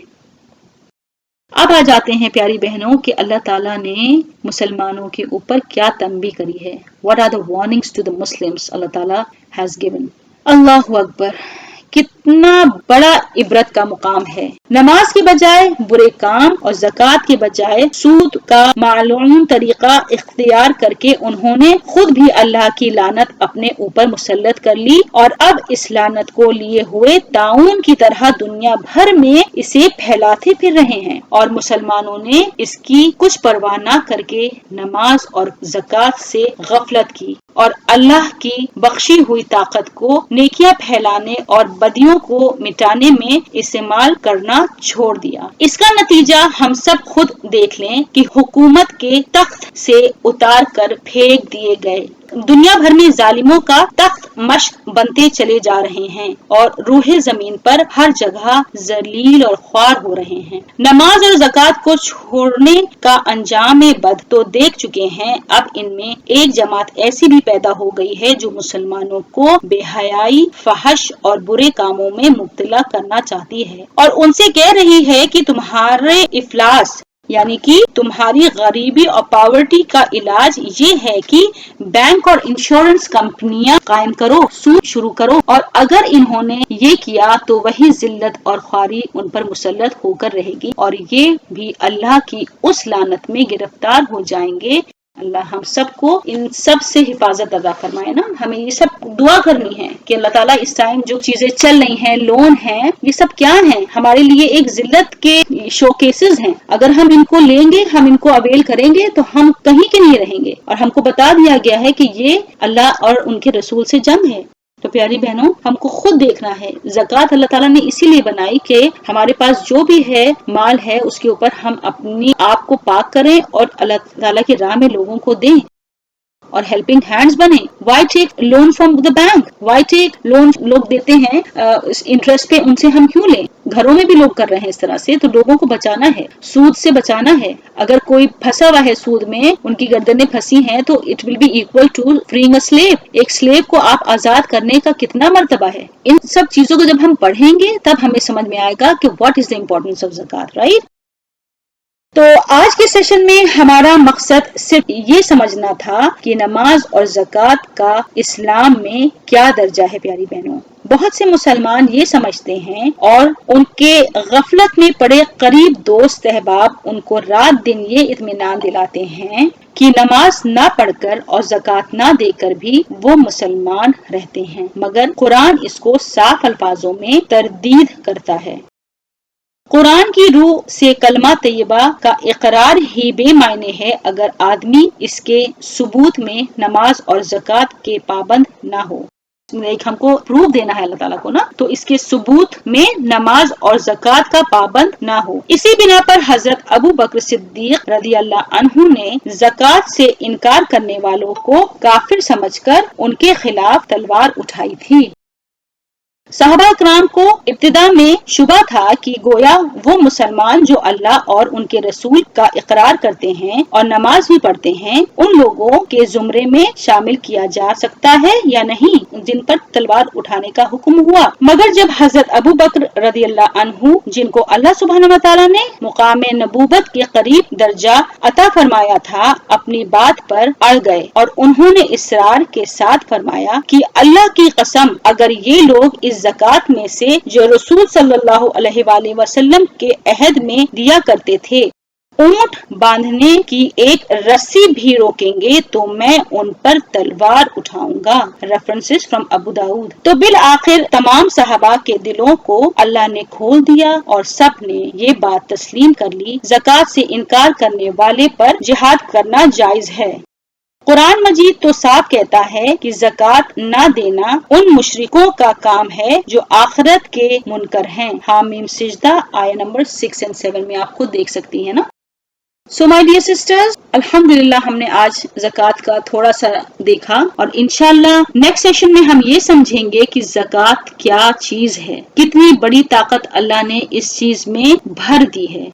اب آ جاتے ہیں پیاری بہنوں کہ اللہ تعالیٰ نے مسلمانوں کے اوپر کیا تنبیہ کری ہے۔ What are the warnings to the Muslims اللہ تعالیٰ has given؟ اللہ اکبر، کتنا بڑا عبرت کا مقام ہے۔ نماز کے بجائے برے کام اور زکوٰۃ کے بجائے سود کا معلوم طریقہ اختیار کر کے انہوں نے خود بھی اللہ کی لعنت اپنے اوپر مسلط کر لی اور اب اس لعنت کو لیے ہوئے طاعون کی طرح دنیا بھر میں اسے پھیلاتے پھر رہے ہیں، اور مسلمانوں نے اس کی کچھ پرواہ نہ کر کے نماز اور زکوٰۃ سے غفلت کی اور اللہ کی بخشی ہوئی طاقت کو نیکیاں پھیلانے اور بدیوں کو مٹانے میں استعمال کرنا چھوڑ دیا۔ اس کا نتیجہ ہم سب خود دیکھ لیں کہ حکومت کے تخت سے اتار کر پھینک دیے گئے، دنیا بھر میں ظالموں کا تخت مشق بنتے چلے جا رہے ہیں اور روح زمین پر ہر جگہ ذلیل اور خوار ہو رہے ہیں۔ نماز اور زکوٰۃ کو چھوڑنے کا انجام بد تو دیکھ چکے ہیں، اب ان میں ایک جماعت ایسی بھی پیدا ہو گئی ہے جو مسلمانوں کو بے حیائی، فحش اور برے کاموں میں مبتلا کرنا چاہتی ہے اور ان سے کہہ رہی ہے کہ تمہارے افلاس یعنی کہ تمہاری غریبی اور پاورٹی کا علاج یہ ہے کہ بینک اور انشورنس کمپنیاں قائم کرو، سود شروع کرو، اور اگر انہوں نے یہ کیا تو وہی ذلت اور خواری ان پر مسلط ہو کر رہے گی اور یہ بھی اللہ کی اس لعنت میں گرفتار ہو جائیں گے۔ اللہ ہم سب کو ان سب سے حفاظت عطا فرمائے نا۔ ہمیں یہ سب دعا کرنی ہے کہ اللہ تعالیٰ اس ٹائم جو چیزیں چل رہی ہیں، لون ہیں، یہ سب کیا ہیں؟ ہمارے لیے ایک ذلت کے شو کیسز ہیں، اگر ہم ان کو لیں گے، ہم ان کو اویل کریں گے تو ہم کہیں کے نہیں رہیں گے، اور ہم کو بتا دیا گیا ہے کہ یہ اللہ اور ان کے رسول سے جنگ ہے۔ تو پیاری بہنوں ہم کو خود دیکھنا ہے، زکوٰۃ اللہ تعالیٰ نے اسی لیے بنائی کہ ہمارے پاس جو بھی ہے مال ہے اس کے اوپر ہم اپنی آپ کو پاک کریں اور اللہ تعالیٰ کی راہ میں لوگوں کو دیں۔ اور ہیلپنگ ہینڈز بنے. Why take loan from the bank, why take loan لوگ دیتے ہیں انٹرسٹ پہ, ان سے ہم کیوں لیں؟ گھروں میں بھی لوگ کر رہے ہیں اس طرح سے. تو لوگوں کو بچانا ہے, سود سے بچانا ہے. اگر کوئی پھنسا ہوا ہے سود میں, ان کی گردنیں پھنسی ہیں, تو it will be equal to freeing a slave. ایک سلیو کو آپ آزاد کرنے کا کتنا مرتبہ ہے. ان سب چیزوں کو جب ہم پڑھیں گے تب ہمیں سمجھ میں آئے گا کہ what is the importance of زکات, رائٹ؟ تو آج کے سیشن میں ہمارا مقصد صرف یہ سمجھنا تھا کہ نماز اور زکوٰۃ کا اسلام میں کیا درجہ ہے. پیاری بہنوں, بہت سے مسلمان یہ سمجھتے ہیں اور ان کے غفلت میں پڑے قریب دوست احباب ان کو رات دن یہ اطمینان دلاتے ہیں کہ نماز نہ پڑھ کر اور زکوٰۃ نہ دے کر بھی وہ مسلمان رہتے ہیں, مگر قرآن اس کو صاف الفاظوں میں تردید کرتا ہے. قرآن کی روح سے کلمہ طیبہ کا اقرار ہی بے معنی ہے اگر آدمی اس کے ثبوت میں نماز اور زکوٰۃ کے پابند نہ ہو. ایک ہم کو پروف دینا ہے اللہ تعالیٰ کو نا, تو اس کے ثبوت میں نماز اور زکوٰۃ کا پابند نہ ہو. اسی بنا پر حضرت ابو بکر صدیق رضی اللہ عنہ نے زکوٰۃ سے انکار کرنے والوں کو کافر سمجھ کر ان کے خلاف تلوار اٹھائی تھی. صحابہ اکرام کو ابتدا میں شبہ تھا کہ گویا وہ مسلمان جو اللہ اور ان کے رسول کا اقرار کرتے ہیں اور نماز بھی پڑھتے ہیں, ان لوگوں کے زمرے میں شامل کیا جا سکتا ہے یا نہیں جن پر تلوار اٹھانے کا حکم ہوا. مگر جب حضرت ابو بکر رضی اللہ عنہ, جن کو اللہ سبحانہ وتعالی نے مقام نبوت کے قریب درجہ عطا فرمایا تھا, اپنی بات پر اڑ گئے اور انہوں نے اصرار کے ساتھ فرمایا کہ اللہ کی قسم اگر یہ لوگ اس زکوٰۃ میں سے جو رسول صلی اللہ علیہ وآلہ وسلم کے عہد میں دیا کرتے تھے اونٹ باندھنے کی ایک رسی بھی روکیں گے تو میں ان پر تلوار اٹھاؤں گا. ریفرنسز فرام ابو داؤد. تو بالآخر تمام صحابہ کے دلوں کو اللہ نے کھول دیا اور سب نے یہ بات تسلیم کر لی, زکوٰۃ سے انکار کرنے والے پر جہاد کرنا جائز ہے. قرآن مجید تو صاف کہتا ہے کہ زکوٰۃ نہ دینا ان مشرکوں کا کام ہے جو آخرت کے منکر ہیں. حامیم سجدہ آیہ نمبر 6 اور 7 میں آپ خود دیکھ سکتی ہیں نا. سو مائی ڈیئر سسٹرز, الحمدللہ ہم نے آج زکوٰۃ کا تھوڑا سا دیکھا, اور انشاءاللہ نیکسٹ سیشن میں ہم یہ سمجھیں گے کہ زکوٰۃ کیا چیز ہے, کتنی بڑی طاقت اللہ نے اس چیز میں بھر دی ہے,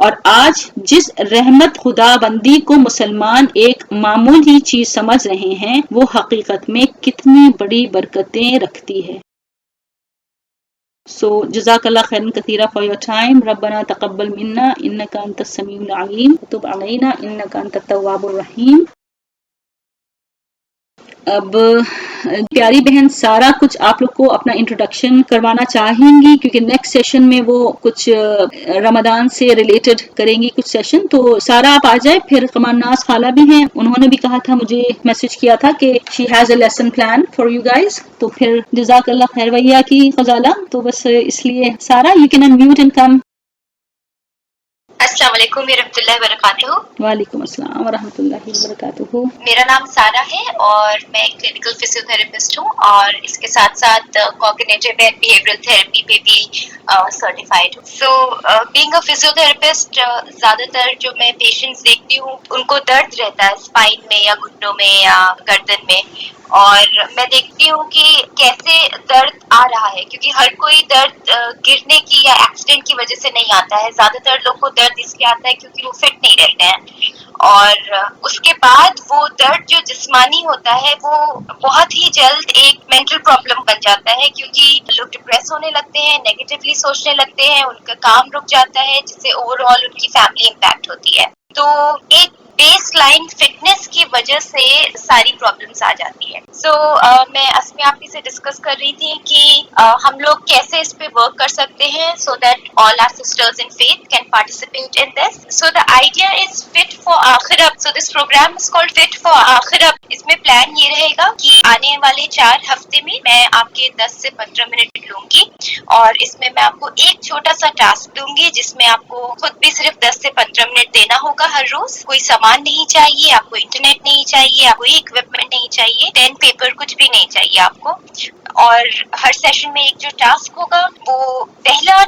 اور آج جس رحمت خدا بندی کو مسلمان ایک معمولی چیز سمجھ رہے ہیں وہ حقیقت میں کتنی بڑی برکتیں رکھتی ہے. So جزاک اللہ خیرا کثیرا for your time. ربنا تقبل منا انک انت السمیع العلیم وتب علینا انک انت التواب الرحیم. اب پیاری بہن سارا کچھ آپ لوگ کو اپنا انٹروڈکشن کروانا چاہیں گی, کیونکہ نیکسٹ سیشن میں وہ کچھ رمضان سے ریلیٹڈ کریں گی کچھ سیشن. تو سارا آپ آ جائے. پھر قمر ناز خالہ بھی ہیں, انہوں نے بھی کہا تھا, مجھے میسج کیا تھا کہ she has a lesson plan for you guys. تو پھر جزاک اللہ خیر ویا کی غزالہ. تو بس اس لیے سارا you can unmute and come. السلام علیکم ورحمۃ اللہ وبرکاتہ. وعلیکم السلام ورحمۃ اللہ وبرکاتہ. میرا نام سارا ہے اور میں کلینکل فزیو تھراپسٹ ہوں, اور اس کے ساتھ ساتھ کوگنیٹو اینڈ بیہیویئرل تھراپی پہ بھی سرٹیفائڈ ہوں. So being a physio therapist, زیادہ تر جو میں پیشنٹس دیکھتی ہوں ان کو درد رہتا ہے اسپائن میں یا گھٹنوں میں یا گردن میں, اور میں دیکھتی ہوں کہ کیسے درد آ رہا ہے, کیونکہ ہر کوئی درد گرنے کی یا ایکسیڈنٹ کی وجہ سے نہیں آتا ہے. زیادہ تر لوگ کو درد اس لیے آتا ہے کیونکہ وہ فٹ نہیں رہتے ہیں, اور اس کے بعد وہ درد جو جسمانی ہوتا ہے وہ بہت ہی جلد ایک مینٹل پرابلم بن جاتا ہے, کیونکہ لوگ ڈپریس ہونے لگتے ہیں, نیگیٹیولی سوچنے لگتے ہیں, ان کا کام رک جاتا ہے, جس سے اوور آل ان کی فیملی امپیکٹ ہوتی ہے. تو ایک بیس لائن فٹنس کی وجہ سے ساری پرابلمس آ جاتی ہے. سو میں اسمی آپی سے ڈسکس کر رہی تھی کہ ہم لوگ کیسے اس پہ ورک کر سکتے ہیں so that all our sisters in faith can participate in this. So the idea is fit for Akhirat. So this program is called fit for Akhirat. اس میں پلان یہ رہے گا کہ آنے والے 4 ہفتے میں میں آپ کے 10 سے 15 منٹ لوں گی, اور اس میں آپ کو ایک چھوٹا سا ٹاسک دوں گی جس میں آپ کو خود بھی صرف 10 سے 15 منٹ دینا ہوگا ہر روز. کوئی سامان نہیں چاہیے آپ کو, انٹرنیٹ نہیں چاہیے آپ کو, اکوپمنٹ نہیں چاہیے, پین پیپر کچھ بھی نہیں چاہیے آپ کو. اور ہر سیشن میں ایک جو ٹاسک ہوگا وہ پہلا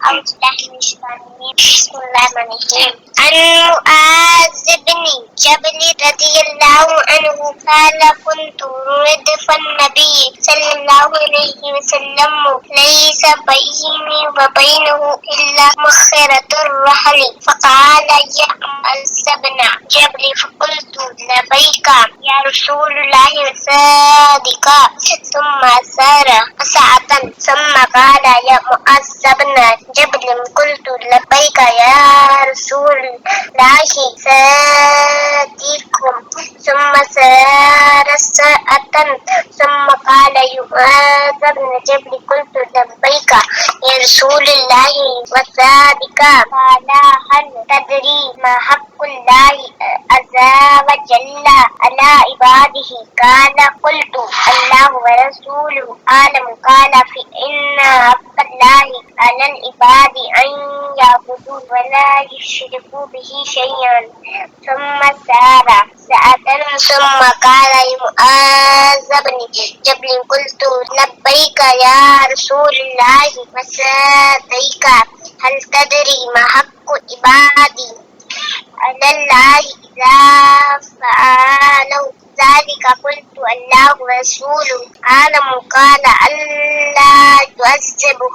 عن معاذ بن جبل رضي الله عنه قال كنت ردف النبي صلى الله عليه وسلم ليس بيني وبينه إلا مخرة الرحل فقال يا معاذ بن جبل فقلت لبيك يا رسول الله وصادقا ثم سار ساعة ثم قال يا معاذ بن جبل قلت لبيك يا رسول الله صادقكم ثم سار ساعة ثم قال يا معاذ بن جبل قلت لبيك يا رسول الله وصادقا قال هل تدري ما حق الله عز وجل على عباده قال قلت الله ورسوله أعلم قال فإن حق الله على العباد أن يعبدوا ولا يشركوا به شيئا ثم سار ساعة ثم قال لمعاذ بن جبل قلت لبيك يا رسول الله وصديق هل تدري ما حق عبادي على الله إذا فعلوا ذلك قلت الله ورسوله أعلم قال ألا تعذبه.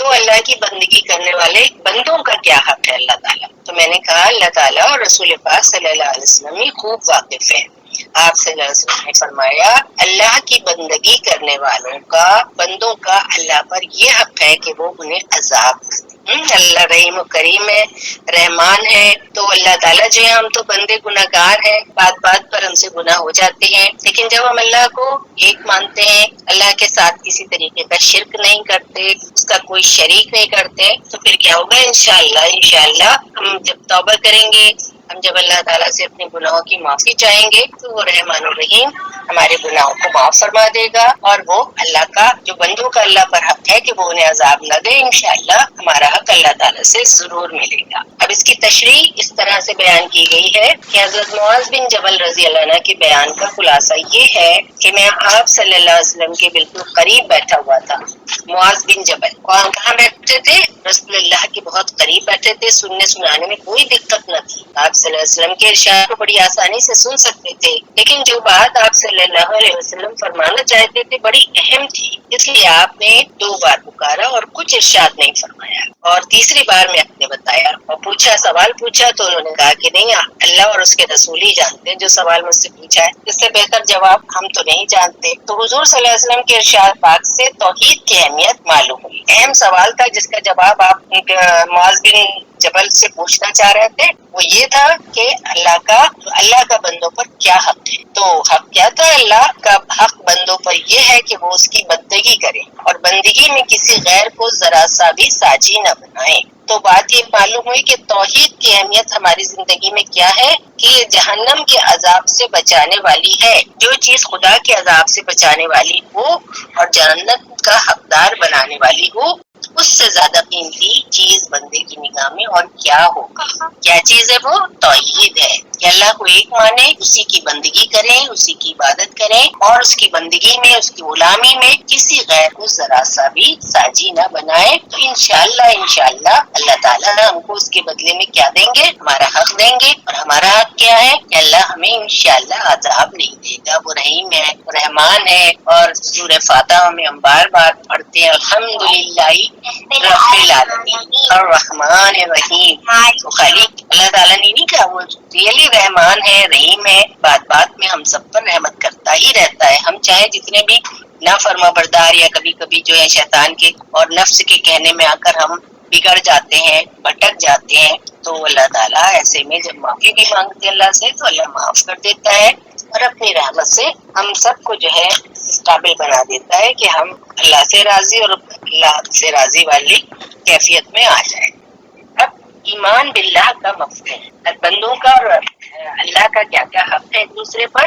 تو اللہ کی بندگی کرنے والے بندوں کا کیا حق ہے اللہ تعالیٰ؟ تو میں نے کہا اللہ تعالیٰ اور رسول پاک صلی اللہ علیہ وسلم ہی خوب واقف ہے۔ آپ صلی اللہ علیہ وسلم نے فرمایا اللہ کی بندگی کرنے والوں کا، بندوں کا اللہ پر یہ حق ہے کہ وہ انہیں عذاب اللہ رحیم و کریم ہے، رحمان ہے۔ تو اللہ تعالیٰ جو ہے، ہم تو بندے گناہ گار ہیں، بات بات پر ہم سے گناہ ہو جاتے ہیں، لیکن جب ہم اللہ کو ایک مانتے ہیں، اللہ کے ساتھ کسی طریقے کا شرک نہیں کرتے، اس کا کوئی شریک نہیں کرتے، تو پھر کیا ہوگا؟ انشاءاللہ ہم جب توبہ کریں گے، ہم جب اللہ تعالیٰ سے اپنے گناہوں کی معافی چاہیں گے، تو وہ رحمان الرحیم ہمارے گناہوں کو معاف فرما دے گا، اور وہ اللہ کا جو بندوں کا اللہ پر حق ہے کہ وہ انہیں عذاب نہ دے، انشاءاللہ ہمارا حق اللہ تعالیٰ سے ضرور ملے گا۔ اب اس کی تشریح اس طرح سے بیان کی گئی ہے کہ حضرت معاذ بن جبل رضی اللہ عنہ کے بیان کا خلاصہ یہ ہے کہ میں آپ صلی اللہ علیہ وسلم کے بالکل قریب بیٹھا ہوا تھا۔ معاذ بن جبل کہاں بیٹھے تھے؟ رسول اللہ کے بہت قریب بیٹھے تھے، سننے سنانے میں کوئی دقت نہ تھی، آپ صلی اللہ علیہ وسلم کے ارشاد کو بڑی آسانی سے سن سکتے تھے، لیکن جو بات آپ صلی اللہ علیہ وسلم فرمانا چاہتے تھے بڑی اہم تھی، اس لیے آپ نے 2 بار پکارا اور کچھ ارشاد نہیں فرمایا، اور تیسری بار میں آپ نے بتایا اور پوچھا، سوال پوچھا تو انہوں نے کہا کہ نہیں، اللہ اور اس کے رسول ہی جانتے ہیں جو سوال مجھ سے پوچھا ہے، اس سے بہتر جواب ہم تو نہیں جانتے۔ تو حضور صلی اللہ علیہ وسلم کے ارشاد پاک سے توحید کی اہمیت معلوم ہوئی۔ اہم سوال تھا جس کا جواب آپ معاذ بن جبل سے پوچھنا چاہ رہے تھے، وہ یہ تھا کہ اللہ کا بندوں پر کیا حق ہے۔ تو حق کیا تھا؟ اللہ کا حق بندوں پر یہ ہے کہ وہ اس کی بندگی کریں اور بندگی میں کسی غیر کو ذرا سا بھی ساجی نہ بنائیں۔ تو بات یہ معلوم ہوئی کہ توحید کی اہمیت ہماری زندگی میں کیا ہے کہ یہ جہنم کے عذاب سے بچانے والی ہے۔ جو چیز خدا کے عذاب سے بچانے والی ہو اور جنت کا حقدار بنانے والی ہو، اس سے زیادہ قیمتی چیز بندے کی نگاہ میں اور کیا ہوگا؟ کیا چیز ہے وہ؟ توحید ہے کہ اللہ کو ایک مانے، اسی کی بندگی کریں، اسی کی عبادت کریں، اور اس کی بندگی میں، اس کی غلامی میں کسی غیر کو ذرا سا بھی ساجی نہ بنائے۔ تو انشاءاللہ اللہ تعالیٰ ہم کو اس کے بدلے میں کیا دیں گے؟ ہمارا حق دیں گے، اور ہمارا حق کیا ہے کہ اللہ ہمیں انشاءاللہ عذاب نہیں دے گا، وہ رحیم ہے، رحمان ہے۔ اور سورہ فاتحہ میں ہم بار بار پڑھتے ہیں الحمدللہ رب العالمین الرحمن الرحیم۔ تو خالی اللہ تعالیٰ نے نہیں کہا، وہ ریئلی رحمان ہے، رحیم ہے، بات بات میں ہم سب پر رحمت کرتا ہی رہتا ہے۔ ہم چاہے جتنے بھی نافرما بردار یا کبھی کبھی جو ہے شیطان کے اور نفس کے کہنے میں آ کر ہم بگڑ جاتے ہیں، بھٹک جاتے ہیں، تو اللہ تعالیٰ ایسے میں جب معافی بھی مانگتے ہیں اللہ سے تو اللہ معاف کر دیتا ہے، اور اپنی رحمت سے ہم سب کو جو ہے اس قابل بنا دیتا ہے کہ ہم اللہ سے راضی اور اللہ سے راضی والی کیفیت میں آ جائیں۔ اب ایمان باللہ کا مفہوم، بندوں کا اور اللہ کا کیا کیا حق ہے ایک دوسرے پر،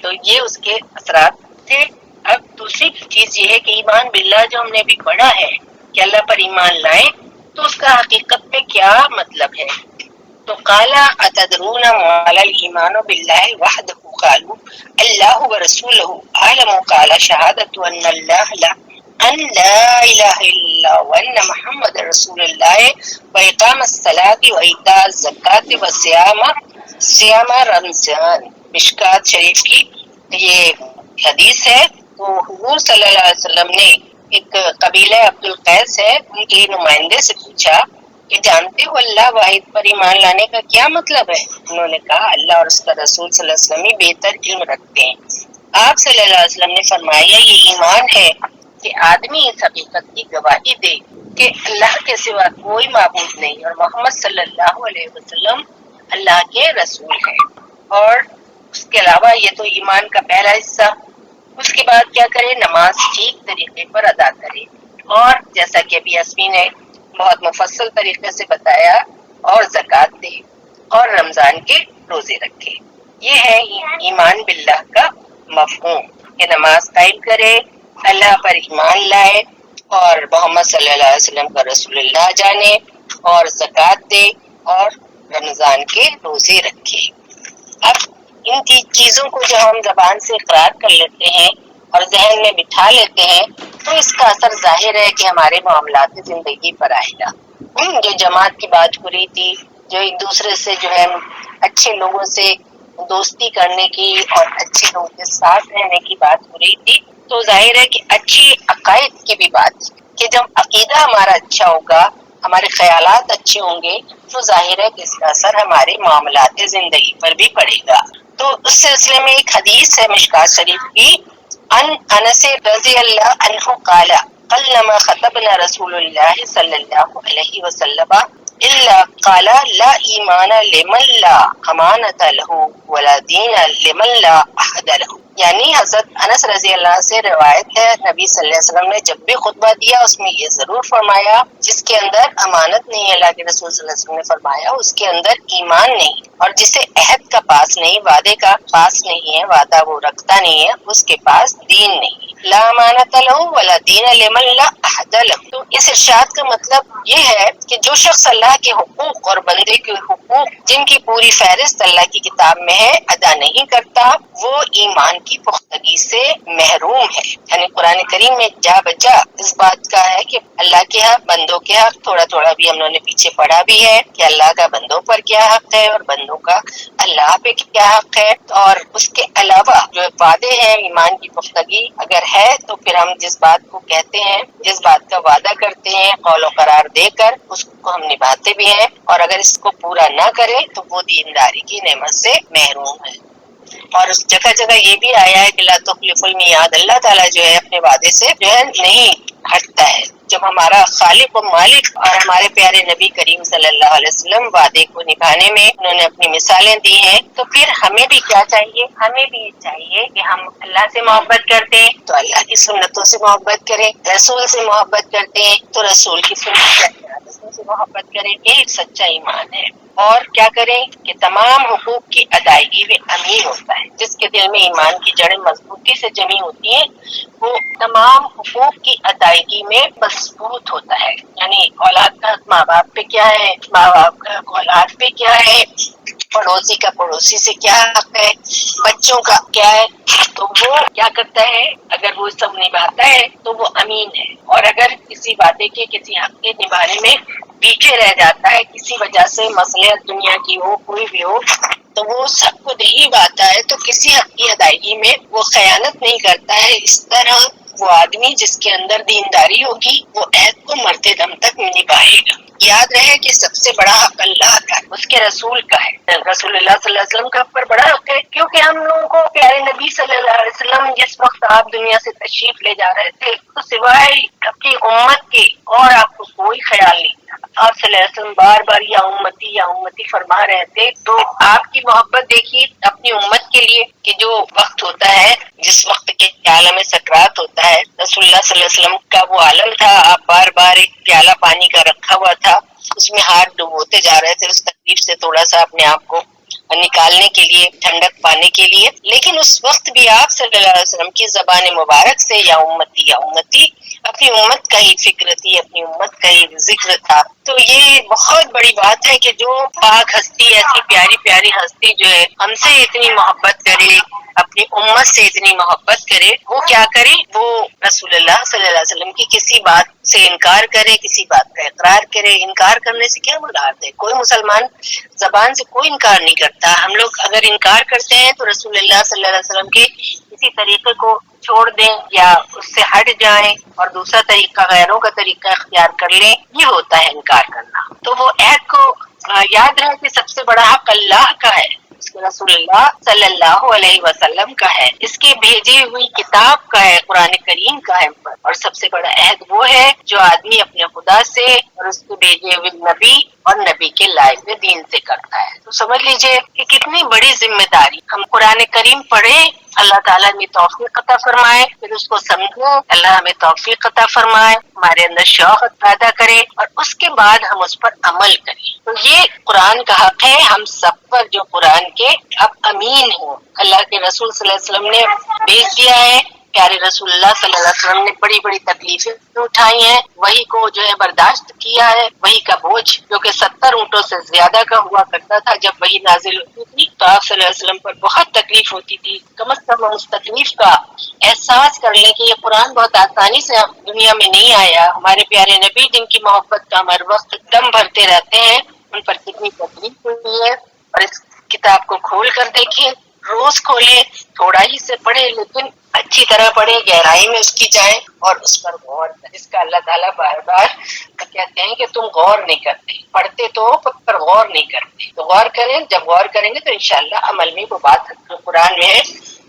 تو یہ اس کے اثرات تھے۔ اب دوسری چیز یہ ہے کہ ایمان باللہ جو ہم نے بھی پڑھا ہے کہ اللہ پر ایمان لائیں، تو اس کا حقیقت میں کیا مطلب ہے؟ تو قالا اتدرون مال الایمان باللہ وحدہ، قالوا اللہ ورسولہ اعلم، قال شہادۃ ان لا الہ الا وان محمد رسول اللہ واقام الصلاۃ وایتاء الزکاۃ وصیام رمضان، مشکات شریف کی یہ حدیث ہے۔ تو حضور صلی اللہ علیہ وسلم نے ایک قبیلہ عبد القیس ہے، ان کے نمائندے سے پوچھا کہ جانتے ہو اللہ واحد پر ایمان لانے کا کیا مطلب ہے؟ انہوں نے کہا اللہ اور اس کا رسول صلی اللہ علیہ وسلم ہی بہتر علم رکھتے ہیں۔ آپ صلی اللہ علیہ وسلم نے فرمایا یہ ایمان ہے کہ آدمی اس حقیقت کی گواہی دے کہ اللہ کے سوا کوئی معبود نہیں اور محمد صلی اللہ علیہ وسلم اللہ کے رسول ہیں، اور اس کے علاوہ یہ تو ایمان کا پہلا حصہ۔ اس کے بعد کیا کرے؟ نماز ٹھیک طریقے پر ادا کرے، اور جیسا کہ ابھی یاسمین نے بہت مفصل طریقے سے بتایا، اور زکوٰۃ دے اور رمضان کے روزے رکھے۔ یہ ہے ایمان باللہ کا مفہوم کہ نماز قائم کرے، اللہ پر ایمان لائے، اور محمد صلی اللہ علیہ وسلم کا رسول اللہ جانے، اور زکوٰۃ دے، اور رمضان کے روزے رکھے۔ اب ان چیزوں کو جو ہم زبان سے اقرار کر لیتے ہیں اور ذہن میں بٹھا لیتے ہیں، تو اس کا اثر ظاہر ہے کہ ہمارے معاملات زندگی پر آئے گا۔ جو جماعت کی بات ہو رہی تھی، جو ایک دوسرے سے جو ہے اچھے لوگوں سے دوستی کرنے کی اور اچھے لوگوں کے ساتھ رہنے کی بات ہو رہی تھی، تو ظاہر ہے کہ اچھی عقائد کی بھی بات کہ جب عقیدہ ہمارا اچھا ہوگا، ہمارے خیالات اچھے ہوں گے، تو ظاہر ہے کہ اس کا اثر ہمارے معاملات زندگی پر بھی پڑے گا۔ تو اس سلسلے میں ایک حدیث ہے مشکات شریف کی، ان انس رضی اللہ عنہ قال قلما خطبنا رسول اللہ صلی اللہ علیہ وسلم الا قال لا ایمان لمن لا امانۃ له ولا دین لمن لا عہد له، یعنی حضرت انس رضی اللہ سے روایت ہے، نبی صلی اللہ علیہ وسلم نے جب بھی خطبہ دیا اس میں یہ ضرور فرمایا، جس کے اندر امانت نہیں ہے، اللہ کے رسول صلی اللہ علیہ وسلم نے فرمایا اس کے اندر ایمان نہیں، اور جسے عہد کا پاس نہیں، وعدے کا پاس نہیں ہے، وعدہ وہ رکھتا نہیں ہے، اس کے پاس دین نہیں، لا امانت له ولا دین لمن لا عہد له۔ تو اس ارشاد کا مطلب یہ ہے کہ جو شخص اللہ کے حقوق اور بندے کے حقوق جن کی پوری فہرست اللہ کی کتاب میں ہے ادا نہیں کرتا، وہ ایمان کی پختگی سے محروم ہے۔ یعنی قرآن کریم میں جا بجا اس بات کا ہے کہ اللہ کے حق، بندوں کے حق، تھوڑا تھوڑا بھی ہم نے پیچھے پڑھا بھی ہے کہ اللہ کا بندوں پر کیا حق ہے اور بندوں کا اللہ پہ کیا حق ہے، اور اس کے علاوہ جو وعدے ہیں ایمان کی پختگی اگر ہے تو پھر ہم جس بات کو کہتے ہیں، جس بات کا وعدہ کرتے ہیں قول و قرار دے کر، اس کو ہم نبھاتے بھی ہیں، اور اگر اس کو پورا نہ کرے تو وہ دینداری کی نعمت سے محروم ہے۔ اور اس جگہ جگہ یہ بھی آیا ہے کہ لا تخلف المیعاد، اللہ تعالیٰ جو ہے اپنے وعدے سے جو ہے نہیں ہٹتا ہے۔ جب ہمارا خالق و مالک اور ہمارے پیارے نبی کریم صلی اللہ علیہ وسلم وعدے کو نبھانے میں انہوں نے اپنی مثالیں دی ہیں، تو پھر ہمیں بھی کیا چاہیے؟ ہمیں بھی یہ چاہیے کہ ہم اللہ سے محبت کرتے ہیں تو اللہ کی سنتوں سے محبت کریں، رسول سے محبت کرتے ہیں تو رسول کی سنتوں سے محبت کریں، یہ سچا ایمان ہے۔ اور کیا کریں کہ تمام حقوق کی ادائیگی میں امین ہوتا ہے، جس کے دل میں ایمان کی جڑیں مضبوطی سے جمی ہوتی ہیں وہ تمام حقوق کی ادائیگی میں مضبوط ہوتا ہے۔ یعنی اولاد کا ماں باپ پہ کیا ہے، ماں باپ کا اولاد پہ کیا ہے، پڑوسی کا پڑوسی سے کیا حق ہے، بچوں کا کیا ہے، تو وہ کیا کرتا ہے، اگر وہ سب نبھاتا ہے تو وہ امین ہے، اور اگر کسی وعدے کے کسی حق کے نبھانے میں پیچھے رہ جاتا ہے کسی وجہ سے، مسئلہ دنیا کی ہو کوئی بھی ہو، تو وہ سب کو نہیں باتا ہے تو کسی حق کی ادائیگی میں وہ خیانت نہیں کرتا ہے۔ اس طرح وہ آدمی جس کے اندر دینداری ہوگی وہ عہد کو مرتے دم تک نبھائے گا۔ یاد رہے کہ سب سے بڑا حق اللہ کا ہے، اس کے رسول کا ہے، رسول اللہ صلی اللہ علیہ وسلم کا پر بڑا حق ہے، کیونکہ ہم لوگوں کو پیارے نبی صلی اللہ علیہ وسلم جس وقت آپ دنیا سے تشریف لے جا رہے تھے تو سوائے اپنی امت کے اور آپ کو کوئی خیال نہیں تھا۔ آپ صلی اللہ علیہ وسلم بار بار یا امتی فرما رہے تھے، تو آپ کی محبت دیکھیے اپنی امت کے لیے کہ جو وقت ہوتا ہے، جس وقت کے عالم سکرات ہوتا ہے، رسول اللہ صلی اللہ علیہ وسلم کا وہ عالم تھا، آپ بار بار ایک پیالہ پانی کا رکھا ہوا تھا، اس میں ہاتھ ڈبوتے جا رہے تھے اس تکلیف سے تھوڑا سا اپنے آپ کو نکالنے کے لیے، ٹھنڈک پانے کے لیے، لیکن اس وقت بھی آپ صلی اللہ علیہ وسلم کی زبان مبارک سے یا امتی اپنی امت کا ہی فکر تھی، اپنی امت کا ہی ذکر تھا۔ تو یہ بہت بڑی بات ہے کہ جو پاک ہستی، ایسی پیاری پیاری ہستی جو ہے ہم سے اتنی محبت کرے، اپنی امت سے اتنی محبت کرے، وہ کیا کرے، وہ رسول اللہ صلی اللہ علیہ وسلم کی کسی بات سے انکار کرے، کسی بات کا اقرار کرے۔ انکار کرنے سے کیا مراد ہے؟ کوئی مسلمان زبان سے کوئی انکار نہیں کرتا۔ ہم لوگ اگر انکار کرتے ہیں تو رسول اللہ صلی اللہ علیہ وسلم کے کسی طریقے کو چھوڑ دیں یا اس سے ہٹ جائیں اور دوسرا طریقہ، غیروں کا طریقہ اختیار کر لیں، یہ ہوتا ہے انکار کرنا۔ تو وہ عہد کو یاد رہے کہ سب سے بڑا حق اللہ کا ہے، اس کے رسول اللہ صلی اللہ علیہ وسلم کا ہے، اس کے بھیجی ہوئی کتاب کا ہے، قرآن کریم کا ہے، اور سب سے بڑا عہد وہ ہے جو آدمی اپنے خدا سے اور اس کے بھیجے ہوئے نبی اور نبی کے لائے ہوئے دین سے کرتا ہے۔ تو سمجھ لیجئے کہ کتنی بڑی ذمہ داری۔ ہم قرآن کریم پڑھیں، اللہ تعالیٰ ہمیں توفیق عطا فرمائے، پھر اس کو سمجھیں، اللہ ہمیں توفیق عطا فرمائے، ہمارے اندر شوق پیدا کرے، اور اس کے بعد ہم اس پر عمل کریں۔ تو یہ قرآن کا حق ہے ہم سب پر جو قرآن کے اب امین ہوں۔ اللہ کے رسول صلی اللہ علیہ وسلم نے بھیج دیا ہے، پیارے رسول اللہ صلی اللہ علیہ وسلم نے بڑی بڑی تکلیفیں اٹھائی ہیں، وہی کو جو ہے برداشت کیا ہے، وہی کا بوجھ جو کہ 70 اونٹوں سے زیادہ کا ہوا کرتا تھا جب وہی نازل ہوتی تھی، تو آپ صلی اللہ علیہ وسلم پر بہت تکلیف ہوتی تھی۔ کم از کم اس تکلیف کا احساس کر لیں کہ یہ قرآن بہت آسانی سے دنیا میں نہیں آیا۔ ہمارے پیارے نبی جن کی محبت کا ہر وقت دم بھرتے رہتے ہیں، ان پر کتنی تکلیف ہوئی ہے، اور اس کتاب کو کھول کر دیکھیں، روز کھولیں، تھوڑا ہی سے پڑھیں، لیکن اچھی طرح پڑھیں، گہرائی میں اس کی جائیں اور اس پر غور کریں، جس کا اللہ تعالیٰ بار بار کہتے ہیں کہ تم غور نہیں کرتے، پڑھتے تو پر غور نہیں کرتے، تو غور کریں، جب غور کریں گے تو انشاءاللہ عمل میں وہ بات جو قرآن میں ہے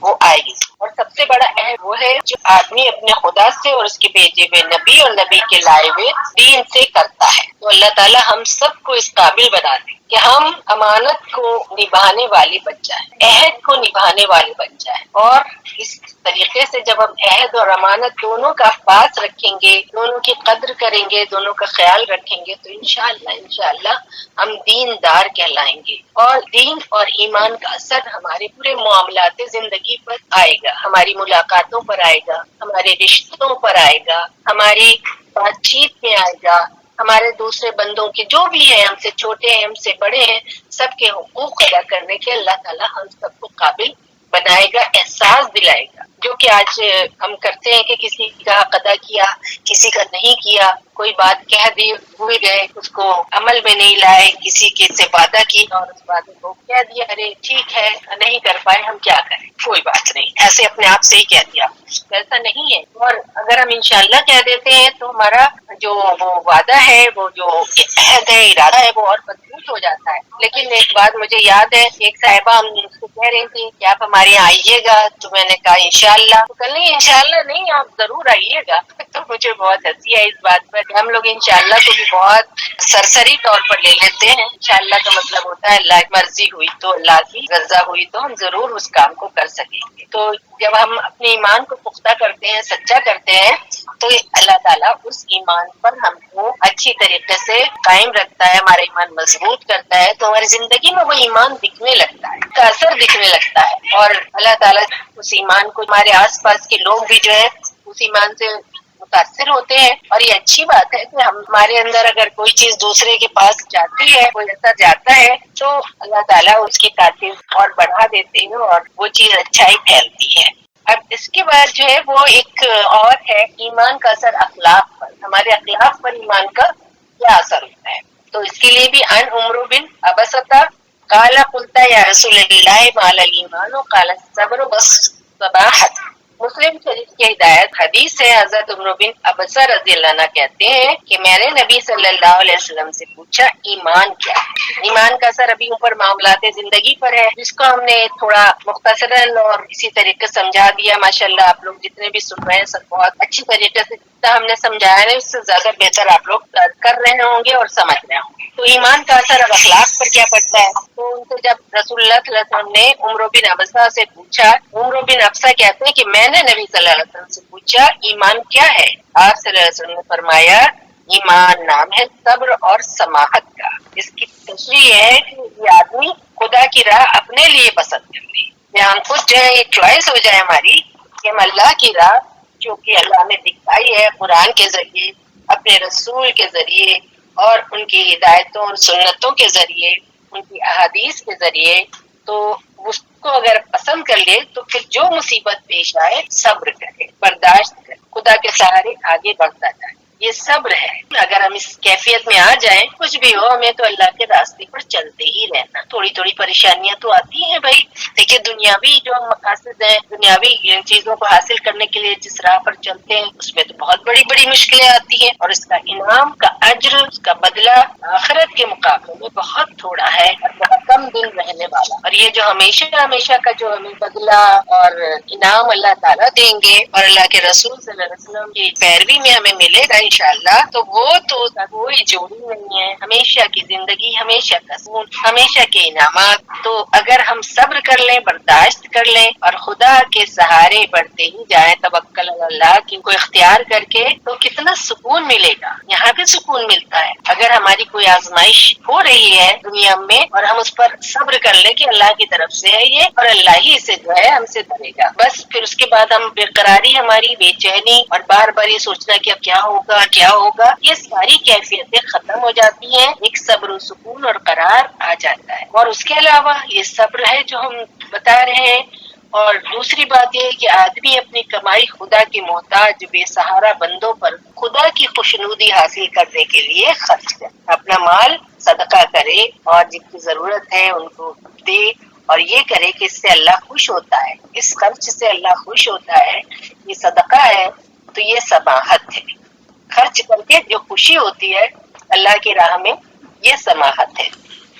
وہ آئے گی۔ اور سب سے بڑا اہم وہ ہے جو آدمی اپنے خدا سے اور اس کے بھیجے ہوئے نبی اور نبی کے لائے ہوئے دین سے کرتا ہے، تو اللہ تعالیٰ ہم سب کو اس قابل بنا دے کہ ہم امانت کو نبھانے والے بن جائیں، عہد کو نبھانے والے بن جائیں، اور اس طریقے سے جب ہم عہد اور امانت دونوں کا پاس رکھیں گے، دونوں کی قدر کریں گے، دونوں کا خیال رکھیں گے، تو انشاءاللہ ہم دین دار کہلائیں گے، اور دین اور ایمان کا اثر ہمارے پورے معاملات زندگی پر آئے گا، ہماری ملاقاتوں پر آئے گا، ہمارے رشتوں پر آئے گا، ہماری بات چیت میں آئے گا، ہمارے دوسرے بندوں کے جو بھی ہیں، ہم سے چھوٹے ہیں، ہم سے بڑے ہیں، سب کے حقوق ادا کرنے کے اللہ تعالیٰ ہم سب کو قابل بنائے گا، احساس دلائے گا، جو کہ آج ہم کرتے ہیں کہ کسی کا حق ادا کیا، کسی کا نہیں کیا، کوئی بات کہہ دی بھول گئے، اس کو عمل میں نہیں لائے، کسی کے سے وعدہ کیا اور اس وعدے کو کہہ دیا ارے ٹھیک ہے نہیں کر پائے ہم کیا کریں، کوئی بات نہیں، ایسے اپنے آپ سے ہی کہہ دیا، ایسا نہیں ہے۔ اور اگر ہم انشاءاللہ کہہ دیتے ہیں تو ہمارا جو وہ وعدہ ہے، وہ جو عہد ہے، ارادہ ہے، وہ اور مضبوط ہو جاتا ہے۔ لیکن ایک بات مجھے یاد ہے، ایک صاحبہ ہم اس کو کہہ رہی تھی کہ آپ ہمارے یہاں آئیے گا، تو میں نے کہا انشاءاللہ، تو کل نہیں انشاءاللہ نہیں، آپ ضرور آئیے گا۔ تو مجھے بہت ہنسی ہے اس بات پر، ہم لوگ انشاءاللہ کو بھی بہت سرسری طور پر لے لیتے ہیں۔ انشاءاللہ کا مطلب ہوتا ہے اللہ کی مرضی ہوئی تو، اللہ کی رضا ہوئی تو ہم ضرور اس کام کو کر سکیں گے۔ تو جب ہم اپنے ایمان کو پختہ کرتے ہیں، سچا کرتے ہیں، تو اللہ تعالیٰ اس ایمان پر ہم کو اچھی طریقے سے قائم رکھتا ہے، ہمارا ایمان مضبوط کرتا ہے، تو ہماری زندگی میں وہ ایمان دکھنے لگتا ہے، اس کا اثر دکھنے لگتا ہے، اور اللہ تعالیٰ اس ایمان کو، ہمارے آس پاس کے لوگ بھی جو ہے اس ایمان سے متاثر ہوتے ہیں۔ اور یہ اچھی بات ہے کہ ہمارے اندر اگر کوئی چیز دوسرے کے پاس جاتی ہے، کوئی ایسا جاتا ہے، تو اللہ تعالیٰ اس کی تاثیر اور بڑھا دیتے ہیں اور وہ چیز اچھائی پھیلتی ہے۔ اب اس کے بعد جو ہے وہ ایک اور ہے ایمان کا اثر اخلاق پر، ہمارے اخلاق پر ایمان کا کیا اثر ہوتا ہے۔ تو اس کے لیے بھی عن عمرو بن ابسطہ قال قلت یا رسول اللہ مال الایمان قال الصبر والصباحت۔ مسلم شریف کی ہدایت حدیث ہے، حضرت عمرو بن ابسہ رضی اللہ عنہ کہتے ہیں کہ میں نے نبی صلی اللہ علیہ وسلم سے پوچھا ایمان کیا ہے۔ ایمان کا اثر ابھی اوپر معاملات زندگی پر ہے، جس کو ہم نے تھوڑا مختصراً اور اسی طریقے سے سمجھا دیا۔ ماشاءاللہ آپ لوگ جتنے بھی سن رہے ہیں سب بہت اچھی طریقے سے جتنا ہم نے سمجھایا ہے اس سے زیادہ بہتر آپ لوگ کر رہے ہوں گے اور سمجھ رہے ہوں گے۔ تو ایمان کا اثر اب اخلاق پر کیا پڑتا ہے، تو ان سے جب رسول اللہ صلی اللہ علیہ وسلم نے عمرو بن ابسہ سے پوچھا، عمرو بن ابسہ کہتے ہیں کہ میں نے نبی صلی اللہ علیہ وسلم سے پوچھا ایمان کیا ہے، آپ صلی اللہ علیہ وسلم نے فرمایا ایمان نام ہے صبر اور سماحت کا۔ اس کی تشریح ہے کہ یہ آدمی خدا کی راہ اپنے لیے پسند کر لے، یا ہم خود جو ہے یہ چوائس ہو جائے ہماری کہ ہم اللہ کی راہ جو کہ اللہ نے دکھائی ہے قرآن کے ذریعے، اپنے رسول کے ذریعے، اور ان کی ہدایتوں اور سنتوں کے ذریعے، ان کی احادیث کے ذریعے، تو اس کو اگر پسند کر لے تو پھر جو مصیبت پیش آئے صبر کرے، برداشت کرے، خدا کے سہارے آگے بڑھتا جائے، یہ صبر ہے۔ اگر ہم اس کیفیت میں آ جائیں، کچھ بھی ہو ہمیں تو اللہ کے راستے پر چلتے ہی رہنا۔ تھوڑی تھوڑی پریشانیاں تو آتی ہیں بھائی، دیکھیے دنیاوی جو مقاصد ہیں، دنیاوی چیزوں کو حاصل کرنے کے لیے جس راہ پر چلتے ہیں اس میں تو بہت بڑی بڑی مشکلیں آتی ہیں، اور اس کا انعام کا اجر، اس کا بدلہ آخرت کے مقابلے میں بہت تھوڑا ہے اور بہت کم دن رہنے والا۔ اور یہ جو ہمیشہ ہمیشہ کا جو ہمیں بدلہ اور انعام اللہ تعالیٰ دیں گے اور اللہ کے رسول صلی اللہ علیہ وسلم کی پیروی میں ہمیں ملے گا انشاءاللہ، تو وہ تو کوئی جوڑی نہیں ہے، ہمیشہ کی زندگی، ہمیشہ کا سکون، ہمیشہ کے انعامات۔ تو اگر ہم صبر کر لیں، برداشت کر لیں اور خدا کے سہارے بڑھتے ہی جائیں، توکل علی اللہ کو اختیار کر کے، تو کتنا سکون ملے گا۔ یہاں بھی سکون ملتا ہے اگر ہماری کوئی آزمائش ہو رہی ہے دنیا میں اور ہم اس پر صبر کر لیں کہ اللہ کی طرف سے ہے یہ، اور اللہ ہی سے جو ہے ہم سے ڈرے گا، بس پھر اس کے بعد ہم بےقراری، ہماری بے چینی اور بار بار یہ سوچنا کہ اب کیا ہوگا کیا ہوگا، یہ ساری کیفیتیں ختم ہو جاتی ہیں، ایک صبر و سکون اور قرار آ جاتا ہے۔ اور اس کے علاوہ یہ صبر ہے جو ہم بتا رہے ہیں۔ اور دوسری بات یہ ہے کہ آدمی اپنی کمائی خدا کے محتاج بے سہارا بندوں پر خدا کی خوشنودی حاصل کرنے کے لیے خرچ کرے، اپنا مال صدقہ کرے اور جن کی ضرورت ہے ان کو دے، اور یہ کرے کہ اس سے اللہ خوش ہوتا ہے، اس خرچ سے اللہ خوش ہوتا ہے، یہ صدقہ ہے، تو یہ سماحت ہے. خرچ کر کے جو خوشی ہوتی ہے اللہ کی راہ میں، یہ سماحت ہے.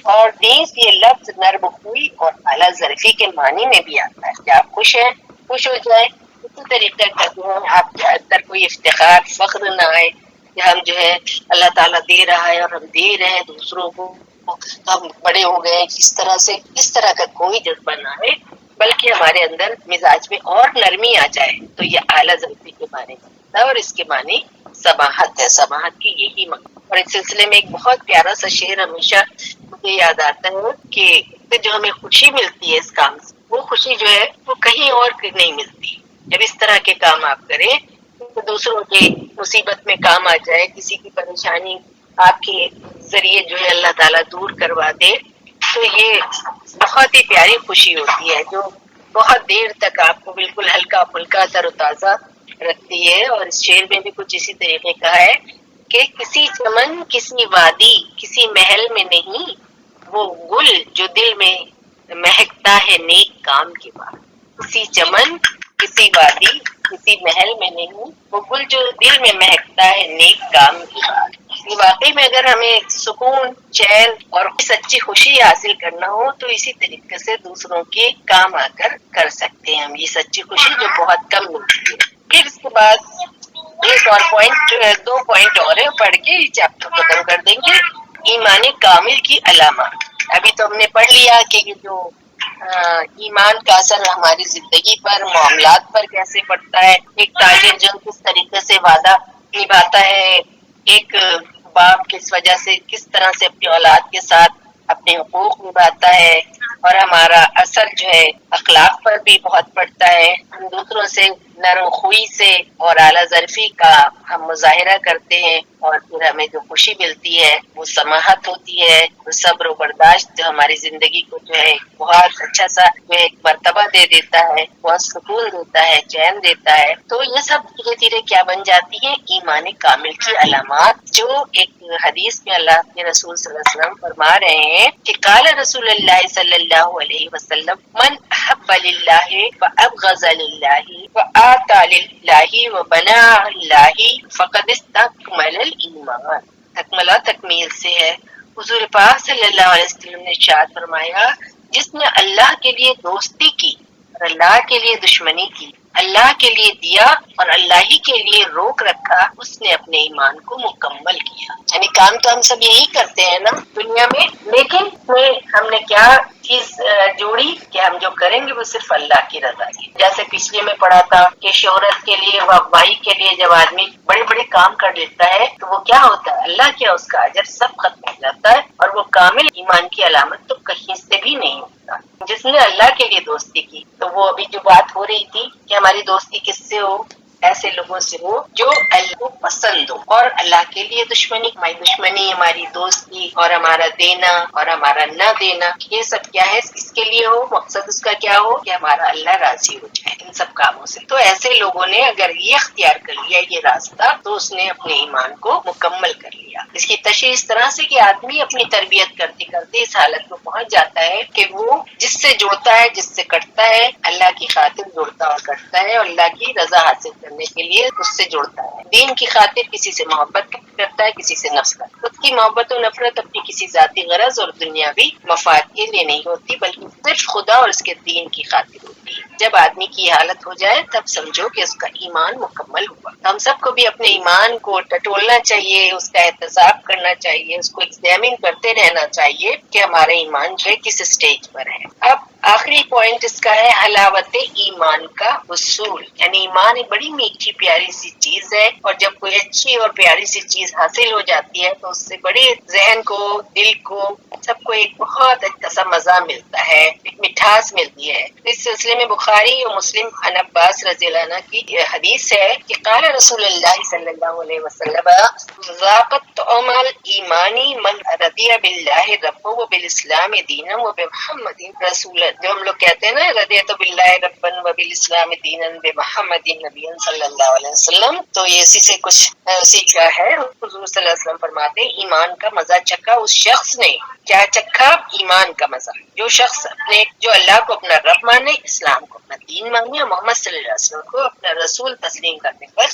اور نیز یہ لفظ نرم خوئی اور اعلیٰ ظرفی کے معنی میں بھی آتا ہے کہ آپ خوش ہیں، خوش ہو جائیں. اسی طریقے کرتے ہیں آپ کے اندر کوئی افتخار فخر نہ آئے کہ ہم جو ہے اللہ تعالیٰ دے رہا ہے اور ہم دے رہے ہیں دوسروں کو، ہم بڑے ہو گئے اس طرح سے، اس طرح کا کوئی جذبہ نہ آئے، بلکہ ہمارے اندر مزاج میں اور نرمی آ جائے. تو یہ اعلیٰ ظرفی کے معنی ہے اور اس کے معنی سماحت ہے. سماحت کی یہی معنی. اور اس سلسلے میں ایک بہت پیارا سا شعر ہمیشہ مجھے یاد آتا ہے کہ جو ہمیں خوشی ملتی ہے اس کام سے، وہ خوشی جو ہے وہ کہیں اور نہیں ملتی. جب اس طرح کے کام آپ کریں تو دوسروں کے مصیبت میں کام آ جائے، کسی کی پریشانی آپ کے ذریعے جو ہے اللہ تعالیٰ دور کروا دے، تو یہ بہت ہی پیاری خوشی ہوتی ہے جو بہت دیر تک آپ کو بالکل ہلکا پھلکا تر و تازہ رکھتی ہے. اور اس شعر میں بھی کچھ اسی طریقے کا ہے کہ کسی چمن کسی وادی کسی محل میں نہیں، وہ گل جو دل میں مہکتا ہے نیک کام کے بعد. کسی چمن کسی وادی کسی محل میں نہیں، وہ گل جو دل میں مہکتا ہے نیک کام کے بعد. واقعی میں اگر ہمیں سکون، چین اور سچی خوشی حاصل کرنا ہو تو اسی طریقے سے دوسروں کے کام آ کر سکتے ہیں ہم یہ سچی خوشی جو بہت کم ملتی ہے. پھر اس کے بعد ایک اور پوائنٹ، 2 پوائنٹ اور ہے، پڑھ کے یہ چیپٹر ختم کر دیں گے. ایمان کامل کی علامات. ابھی تو ہم نے پڑھ لیا کہ یہ جو ایمان کا اثر ہماری زندگی پر، معاملات پر کیسے پڑتا ہے. ایک تاجر جو کس طریقے سے وعدہ نبھاتا ہے، ایک باپ کس وجہ سے کس طرح سے اپنی اولاد کے ساتھ اپنے حقوق نبھاتا ہے. اور ہمارا اثر جو ہے اخلاق پر بھی بہت پڑتا ہے. ہم دوسروں سے نرم خوئی سے اور اعلیٰ ظرفی کا ہم مظاہرہ کرتے ہیں، اور پھر ہمیں جو خوشی ملتی ہے وہ سماحت ہوتی ہے. وہ صبر و برداشت جو ہماری زندگی کو جو ہے بہت اچھا سا جو ایک مرتبہ دے دیتا ہے، بہت سکون دیتا ہے، چین دیتا ہے. تو یہ سب دھیرے دھیرے کیا بن جاتی ہے؟ ایمان کامل کی علامات. جو ایک حدیث میں اللہ کے رسول صلی اللہ علیہ وسلم فرما رہے ہیں کہ قال رسول اللہ صلی اللہ علیہ وسلم من احب للہ وابغض للہ وآتى للہ وبنى للہ فقد استکمل الایمان. تکملہ تکمیل سے ہے. حضور پاک صلی اللہ علیہ وسلم نے ارشاد فرمایا جس نے اللہ کے لیے دوستی کی اور اللہ کے لیے دشمنی کی، اللہ کے لیے دیا اور اللہ ہی کے لیے روک رکھا، اس نے اپنے ایمان کو مکمل کیا. یعنی کام تو ہم سب یہی کرتے ہیں نا دنیا میں، لیکن ہم نے کیا چیز جوڑی کہ ہم جو کریں گے وہ صرف اللہ کی رضا کی. جیسے پچھلے میں پڑھا تھا کہ شہرت کے لیے، واہواہی کے لیے جب آدمی بڑے بڑے کام کر لیتا ہے تو وہ کیا ہوتا ہے؟ اللہ کیا اس کا اجر سب ختم ہو جاتا ہے. اور وہ کامل ایمان کی علامت تو کہیں سے بھی نہیں ہوتا. جس نے اللہ کے لیے دوستی کی، تو وہ ابھی جو بات ہو رہی تھی کہ ہماری دوستی کس سے ہو؟ ایسے لوگوں سے ہو جو اللہ کو پسند ہو. اور اللہ کے لیے دشمنی، ہماری دشمنی، ہماری دوستی اور ہمارا دینا اور ہمارا نہ دینا، یہ سب کیا ہے؟ اس کے لیے ہو، مقصد اس کا کیا ہو کہ ہمارا اللہ راضی ہو جائے ان سب کاموں سے. تو ایسے لوگوں نے اگر یہ اختیار کر لیا یہ راستہ، تو اس نے اپنے ایمان کو مکمل کر لیا. اس کی تشریح اس طرح سے کہ آدمی اپنی تربیت کرتے کرتے اس حالت میں پہنچ جاتا ہے کہ وہ جس سے جڑتا ہے، جس سے کٹتا ہے، اللہ کی خاطر جڑتا اور کٹتا ہے، اور اللہ کی رضا حاصل کرنے کے لیے اس سے جڑتا ہے. دین کی خاطر کسی سے محبت کرتا ہے، کسی سے نفرت. خود کی محبت و نفرت اپنی کسی ذاتی غرض اور دنیاوی مفاد کے لیے نہیں ہوتی، بلکہ صرف خدا اور اس کے دین کی خاطر ہوتی ہے. جب آدمی کی یہ حالت ہو جائے تب سمجھو کہ اس کا ایمان مکمل ہوا. ہم سب کو بھی اپنے ایمان کو ٹٹولنا چاہیے، اس کا احتساب کرنا چاہیے، اس کو ایگزامن کرتے رہنا چاہیے کہ ہمارا ایمان جو ہے کس اسٹیج پر ہے. اب آخری پوائنٹ اس کا ہے حلاوت ایمان کا حصول. یعنی ایمان ایک بڑی میٹھی پیاری سی چیز ہے، اور جب کوئی اچھی اور پیاری سی چیز حاصل ہو جاتی ہے تو اس سے بڑے ذہن کو، دل کو، سب کو ایک بہت اچھا سا مزہ ملتا ہے، ایک مٹھاس ملتی ہے. اس سلسلے میں بخاری اور مسلم عن عباس رضی اللہ عنہ کی حدیث ہے کہ قال رسول اللہ صلی اللہ علیہ وسلم ذاقت طعم الایمانی من رضی باللہ ربا وبالاسلام دینا وبمحمد رسولا. جو ہم لوگ کہتے ہیں نا رضیت باللہ ربا وبالاسلام دینا بمحمد نبی صلی اللہ علیہ وسلم، تو یہ اسی سے کچھ سیکھا ہے. حضور صلی اللہ علیہ وسلم فرماتے ہیں ایمان کا مزہ چکھا اس شخص نے. کیا چکھا؟ ایمان کا مزہ. جو شخص نے جو جو اللہ کو اپنا رب مانے، اسلام کو اپنا دین مانے اور محمد صلی اللہ علیہ وسلم کو اپنا رسول تسلیم کرنے پر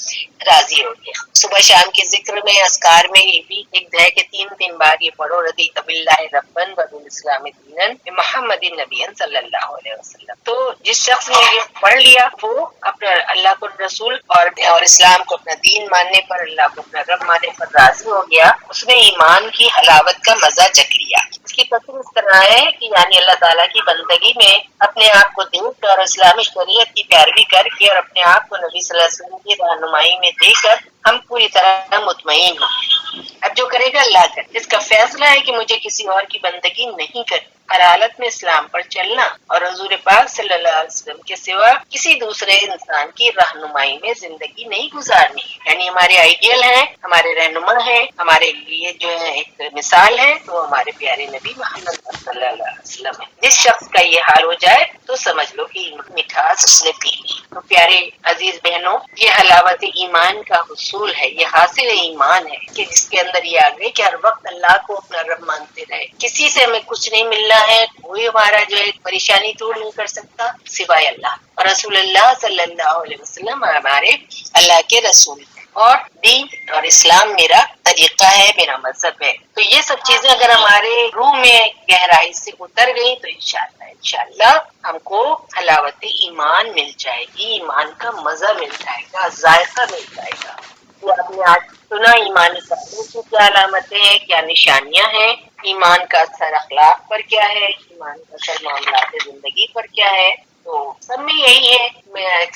راضی ہو گیا۔ صبح شام کے ذکر میں، اذکار میں یہ بھی ایک ہے کہ 3 بار یہ پڑھو، رضیت باللہ ربن وبالاسلام دینا محمد نبی صلی اللہ علیہ وسلم۔ تو جس شخص نے یہ پڑھ لیا وہ اپنا اللہ کو رسول اور اسلام کو اپنا دین ماننے پر، اللہ کو اپنا رب ماننے پر راضی ہو گیا، اس نے ایمان کی حلاوت کا مزہ چکھ لیا۔ اس کی تفسیر اس طرح ہے کہ یعنی اللہ تعالیٰ کی بندگی میں اپنے آپ کو دیکھ کر، اسلامی شریعت کی پیروی کر کے اور اپنے آپ کو نبی صلی اللہ علیہ وسلم کی رہنمائی میں دے کر ہم پوری طرح مطمئن ہوں۔ اب جو کرے گا اللہ کرے، اس کا فیصلہ ہے کہ مجھے کسی اور کی بندگی نہیں کرنی، ہر حالت میں اسلام پر چلنا اور حضور پاک صلی اللہ علیہ وسلم کے سوا کسی دوسرے انسان کی رہنمائی میں زندگی نہیں گزارنی، یعنی ہمارے آئیڈیل ہیں، ہمارے رہنما ہیں، ہمارے لیے جو ہے ایک مثال ہے تو ہمارے پیارے نبی محمد صلی اللہ علیہ وسلم ہے۔ جس شخص کا یہ حال ہو جائے تو سمجھ لو کہ مٹھاس اس نے پی لی۔ تو پیارے عزیز بہنوں، یہ حلاوت ایمان کا حصول ہے، یہ حاصل ایمان ہے کہ جس کے اندر یہ آگے کہ ہر وقت اللہ کو اپنا رب مانتے رہے، کسی سے ہمیں کچھ نہیں ملنا ہے، کوئی ہمارا جو ہے پریشانی دور نہیں کر سکتا سوائے اللہ، اور رسول اللہ صلی اللہ علیہ وسلم ہمارے اللہ کے رسول ہیں، اور دین اور اسلام میرا طریقہ ہے، میرا مذہب ہے۔ تو یہ سب چیزیں اگر ہمارے روح میں گہرائی سے اتر گئی تو انشاءاللہ ہم کو حلاوت ایمان مل جائے گی، ایمان کا مزہ مل جائے گا، ذائقہ مل جائے گا۔ تو آپ نے آج سنا ایمانی کاموں کی کیا علامتیں ہیں، کیا نشانیاں ہیں، ایمان کا اثر اخلاق پر کیا ہے، ایمان کا اثر معاملات زندگی پر کیا ہے۔ تو سب میں یہی ہے،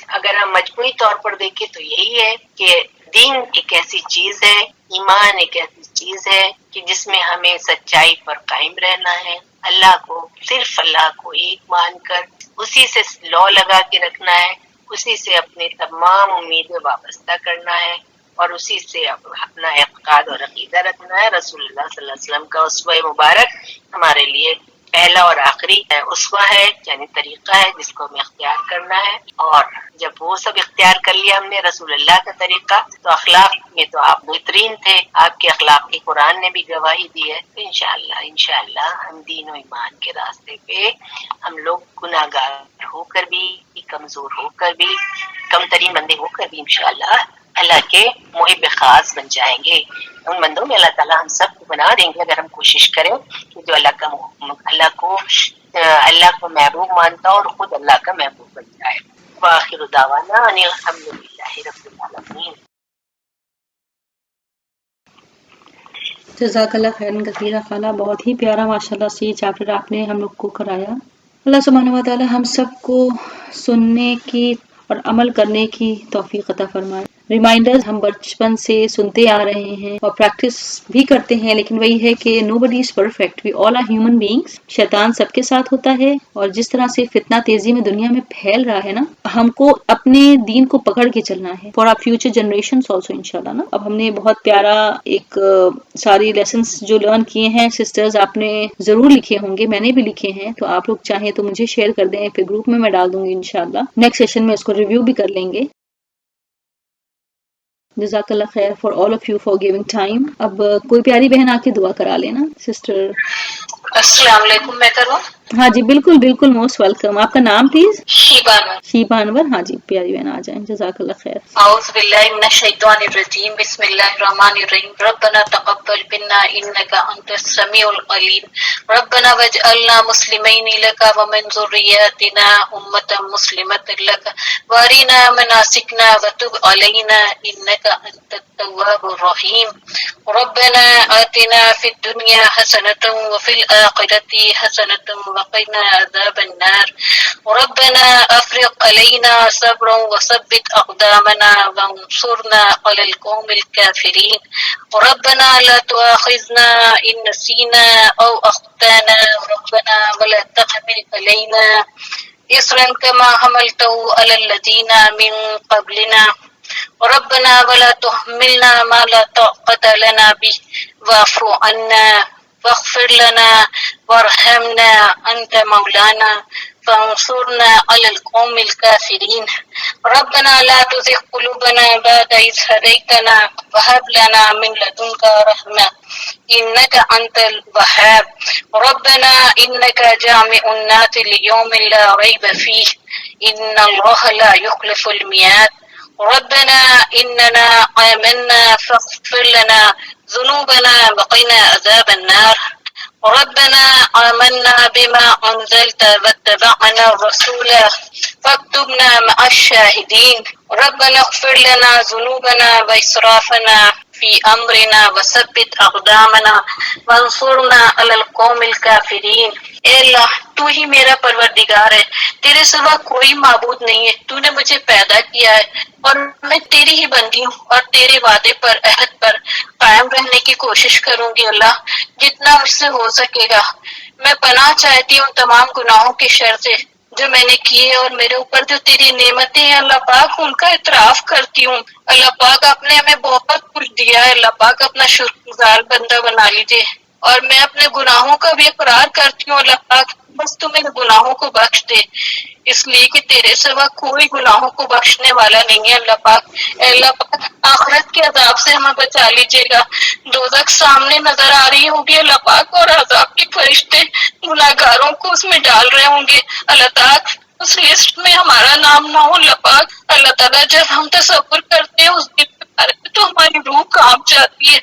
اگر ہم مجموعی طور پر دیکھیں تو یہی ہے کہ دین ایک ایسی چیز ہے، ایمان ایک ایسی چیز ہے کہ جس میں ہمیں سچائی پر قائم رہنا ہے، اللہ کو، صرف اللہ کو ایک مان کر اسی سے لو لگا کے رکھنا ہے، اسی سے اپنے تمام امیدیں وابستہ کرنا ہے اور اسی سے اپنا اعتقاد اور عقیدہ رکھنا ہے۔ رسول اللہ صلی اللہ علیہ وسلم کا اسوہ مبارک ہمارے لیے پہلا اور آخری اسوہ ہے، یعنی طریقہ ہے جس کو ہمیں اختیار کرنا ہے، اور جب وہ سب اختیار کر لیا ہم نے رسول اللہ کا طریقہ، تو اخلاق میں تو آپ بہترین تھے، آپ کے اخلاق کی قرآن نے بھی گواہی دی ہے۔ تو انشاءاللہ ہم دین و ایمان کے راستے پہ ہم لوگ گناہ گار ہو کر بھی، کمزور ہو کر بھی، کم ترین بندے ہو کر بھی انشاءاللہ اللہ کے محب خاص بن جائیں گے۔ ان بندوں میں اللہ تعالیٰ ہم سب کو بنا دیں گے اگر ہم کوشش کریں کہ جو اللہ کو محبوب مانتا اور خود اللہ کا محبوب بن جائے۔ وآخر دعوانا ان الحمدللہ رب العالمین۔ جزاک اللہ خیرن کثیرہ خالہ، بہت ہی پیارا ماشاءاللہ سے یہ چیپٹر آپ نے ہم لوگ کو کرایا۔ اللہ سبحانہ و تعالی ہم سب کو سننے کی اور عمل کرنے کی توفیق عطا فرمائے۔ ریمائنڈرز ہم بچپن سے سنتے آ رہے ہیں اور پریکٹس بھی کرتے ہیں، لیکن وہی ہے کہ nobody is perfect, we all are human beings. شیطان سب کے ساتھ ہوتا ہے، اور جس طرح سے فتنہ تیزی میں دنیا میں پھیل رہا ہے نا، ہم کو اپنے دین کو پکڑ کے چلنا ہے for our future generations also انشاءاللہ نا۔ اب ہم نے بہت پیارا ایک ساری لیسنز جو لرن کیے ہیں سسٹرز، آپ نے ضرور لکھے ہوں گے، میں نے بھی لکھے ہیں، تو آپ لوگ چاہیں تو مجھے شیئر کر دیں، پھر گروپ میں ڈال دوں گی انشاءاللہ۔ نیکسٹ سیشن میں اس کو ریویو بھی کر لیں گے۔ جزاک اللہ خیر for all of you for giving time. اب کوئی پیاری بہن آ کے دعا کرا لینا سسٹر۔ السلام علیکم، میں کروں؟ ہاں جی بالکل بالکل، موسٹ ویلکم۔ آپ کا نام پلیز؟ شیبہ نور۔ شیبہ انور، ہاں جی پیاری بہن آ جائیں، جزاک اللہ خیر۔ اعوذ باللہ من الشیطان الرجیم، بسم اللہ الرحمن الرحیم۔ ربنا تقبل منا انک انت السمیع العلیم، ربنا واجعلنا مسلمین لک ومن ذریاتنا امة مسلمة لک وارنا مناسکنا وتب علینا انک انت التواب الرحیم۔ ربنا آتنا فی الدنیا حسنة وفی الآخرة حسنة وقنا عذاب النار۔ ربنا افرغ علینا صبرا وثبت اقدامنا وانصرنا على القوم الكافرين۔ ربنا لا تؤاخذنا ان نسينا او اخطانا، ربنا ولا تحمل علينا اصرا كما حملته على الذين من قبلنا، ربنا ولا تحملنا ما لا طاقة لنا به واعف عنا واغفر لنا وارحمنا انت مولانا فانصرنا على القوم الكافرين ربنا لا تزغ قلوبنا بعد إذ هديتنا وهب لنا من لدنك رحمة إنك أنت الوهاب ربنا إنك جامع الناس ليوم لا ريب فيه إن الله لا يخلف الميعاد ربنا إننا آمنا فاغفر لنا ذنوبنا وقنا عذاب النار ربنا آمنا بما أنزلت واتبعنا الرسول فاكتبنا مع الشاهدين ربنا اغفر لنا ذنوبنا وإسرافنا في أمرنا وثبت أقدامنا وانصرنا على القوم الكافرين اے اللہ تو ہی میرا پروردگار ہے، تیرے سوا کوئی معبود نہیں ہے، تو نے مجھے پیدا کیا ہے اور میں تیری ہی بندی ہوں اور تیرے وعدے پر عہد پر قائم رہنے کی کوشش کروں گی اللہ جتنا مجھ سے ہو سکے گا۔ میں پناہ چاہتی ہوں تمام گناہوں کے شر سے جو میں نے کیے اور میرے اوپر جو تیری نعمتیں ہیں اللہ پاک ان کا اعتراف کرتی ہوں۔ اللہ پاک آپ نے ہمیں بہت کچھ دیا ہے، اللہ پاک اپنا شکر گزار بندہ بنا لیجیے اور میں اپنے گناہوں کا بھی اقرار کرتی ہوں اللہ پاک بس تو میرے گناہوں کو بخش دے، اس لیے کہ تیرے سوا کوئی گناہوں کو بخشنے والا نہیں ہے اللہ پاک۔ اے اللہ پاک آخرت کے عذاب سے ہمیں بچا لیجیے گا، دوزخ سامنے نظر آ رہی ہوگی اللہ پاک اور عذاب کے فرشتے گناہگاروں کو اس میں ڈال رہے ہوں گے اللہ پاک، اس لسٹ میں ہمارا نام نہ ہو اللہ پاک۔ اللہ تعالیٰ جب ہم تصور کرتے ہیں اس دن کے بارے میں تو ہماری روح کانپ جاتی ہے،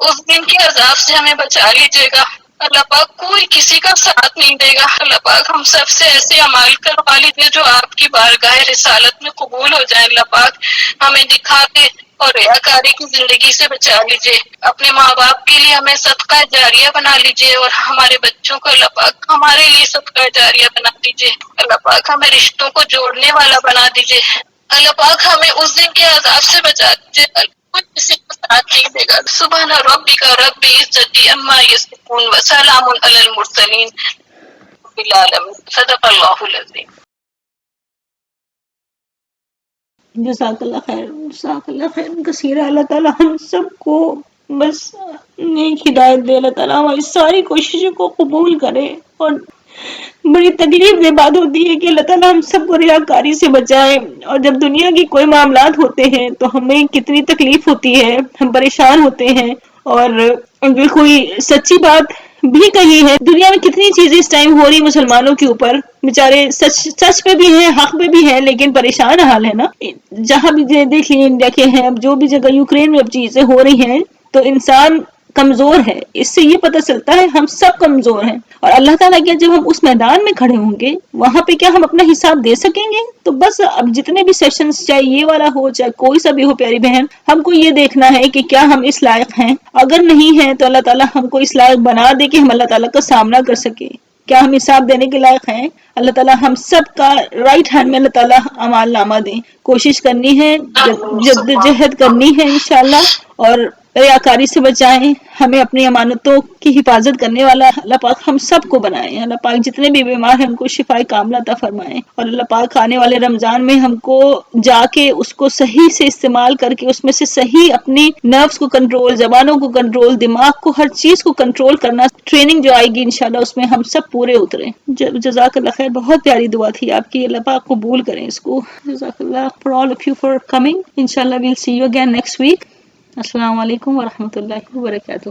اس دن کے عذاب سے ہمیں بچا لیجیے گا اللہ پاک۔ کوئی کسی کا ساتھ نہیں دے گا اللہ پاک، ہم سب سے ایسے اعمال کروا لیجیے جو آپ کی بارگاہ رسالت میں قبول ہو جائے اللہ پاک، ہمیں دکھا کے اور ریاکاری کی زندگی سے بچا لیجیے، اپنے ماں باپ کے لیے ہمیں صدقہ جاریہ بنا لیجیے اور ہمارے بچوں کو اللہ پاک ہمارے لیے صدقہ جاریہ بنا دیجیے اللہ پاک، ہمیں رشتوں کو جوڑنے والا بنا دیجیے اللہ پاک، ہمیں اس دن کے عذاب سے بچا دیجیے، کوئی کسی کا ساتھ نہیں دے گا۔ سبحان ربک رب العزت عما یصفون وسلام علی المرسلین رب العالمین، صدق اللہ العظیم۔ جزاک اللہ خیر، جزاک اللہ خیر کثیرہ۔ اللہ تعالیٰ ہم سب کو بس نیک ہدایت دے، اللہ تعالیٰ ہماری ساری کوششوں کو قبول کرے، اور بڑی تکلیف دہ بات ہوتی ہے کہ اللہ تعالیٰ ہم سب کو ریاکاری سے بچائے، اور جب دنیا کی کوئی معاملات ہوتے ہیں تو ہمیں کتنی تکلیف ہوتی ہے، ہم پریشان ہوتے ہیں، اور اگر کوئی سچی بات بھی کہی ہے، دنیا میں کتنی چیزیں اس ٹائم ہو رہی مسلمانوں کے اوپر، بیچارے سچ پہ بھی ہیں، حق پہ بھی ہیں، لیکن پریشان حال ہے نا۔ جہاں بھی دیکھ لیے انڈیا کے ہیں، اب جو بھی جگہ یوکرین میں اب چیزیں ہو رہی ہیں تو انسان کمزور ہے، اس سے یہ پتہ چلتا ہے ہم سب کمزور ہیں، اور اللہ تعالیٰ کیا جب ہم اس میدان میں کھڑے ہوں گے وہاں پہ کیا ہم اپنا حساب دے سکیں گے؟ تو بس اب جتنے بھی سیشنز، چاہے یہ والا ہو چاہے کوئی سا بھی ہو پیاری بہن، ہم کو یہ دیکھنا ہے کہ کیا ہم اس لائق ہیں، اگر نہیں ہیں تو اللہ تعالیٰ ہم کو اس لائق بنا دے کہ ہم اللہ تعالیٰ کا سامنا کر سکیں۔ کیا ہم حساب دینے کے لائق ہیں؟ اللہ تعالیٰ ہم سب کا رائٹ ہینڈ میں اللہ تعالیٰ اعمال نامہ دیں، کوشش کرنی ہے، جدوجہد کرنی ہے انشاءاللہ، اور ریاکاری سے بچائیں، ہمیں اپنی امانتوں کی حفاظت کرنے والا اللہ پاک ہم سب کو بنائیں، اللہ پاک جتنے بھی بیمار ہیں ان کو شفائے کاملہ عطا فرمائیں، اور اللہ پاک آنے والے رمضان میں ہم کو جا کے اس کو صحیح سے استعمال کر کے اس میں سے صحیح اپنی نروز کو کنٹرول، زبانوں کو کنٹرول، دماغ کو، ہر چیز کو کنٹرول کرنا، ٹریننگ جو آئے گی انشاءاللہ اس میں ہم سب پورے اتریں۔ جزاک اللہ خیر، بہت پیاری دعا تھی آپ کی، اللہ پاک قبول کریں اس کو۔ جزاک اللہ for all of you for coming. Inshallah we'll see you again next week. السلام علیکم ورحمۃ اللہ وبرکاتہ۔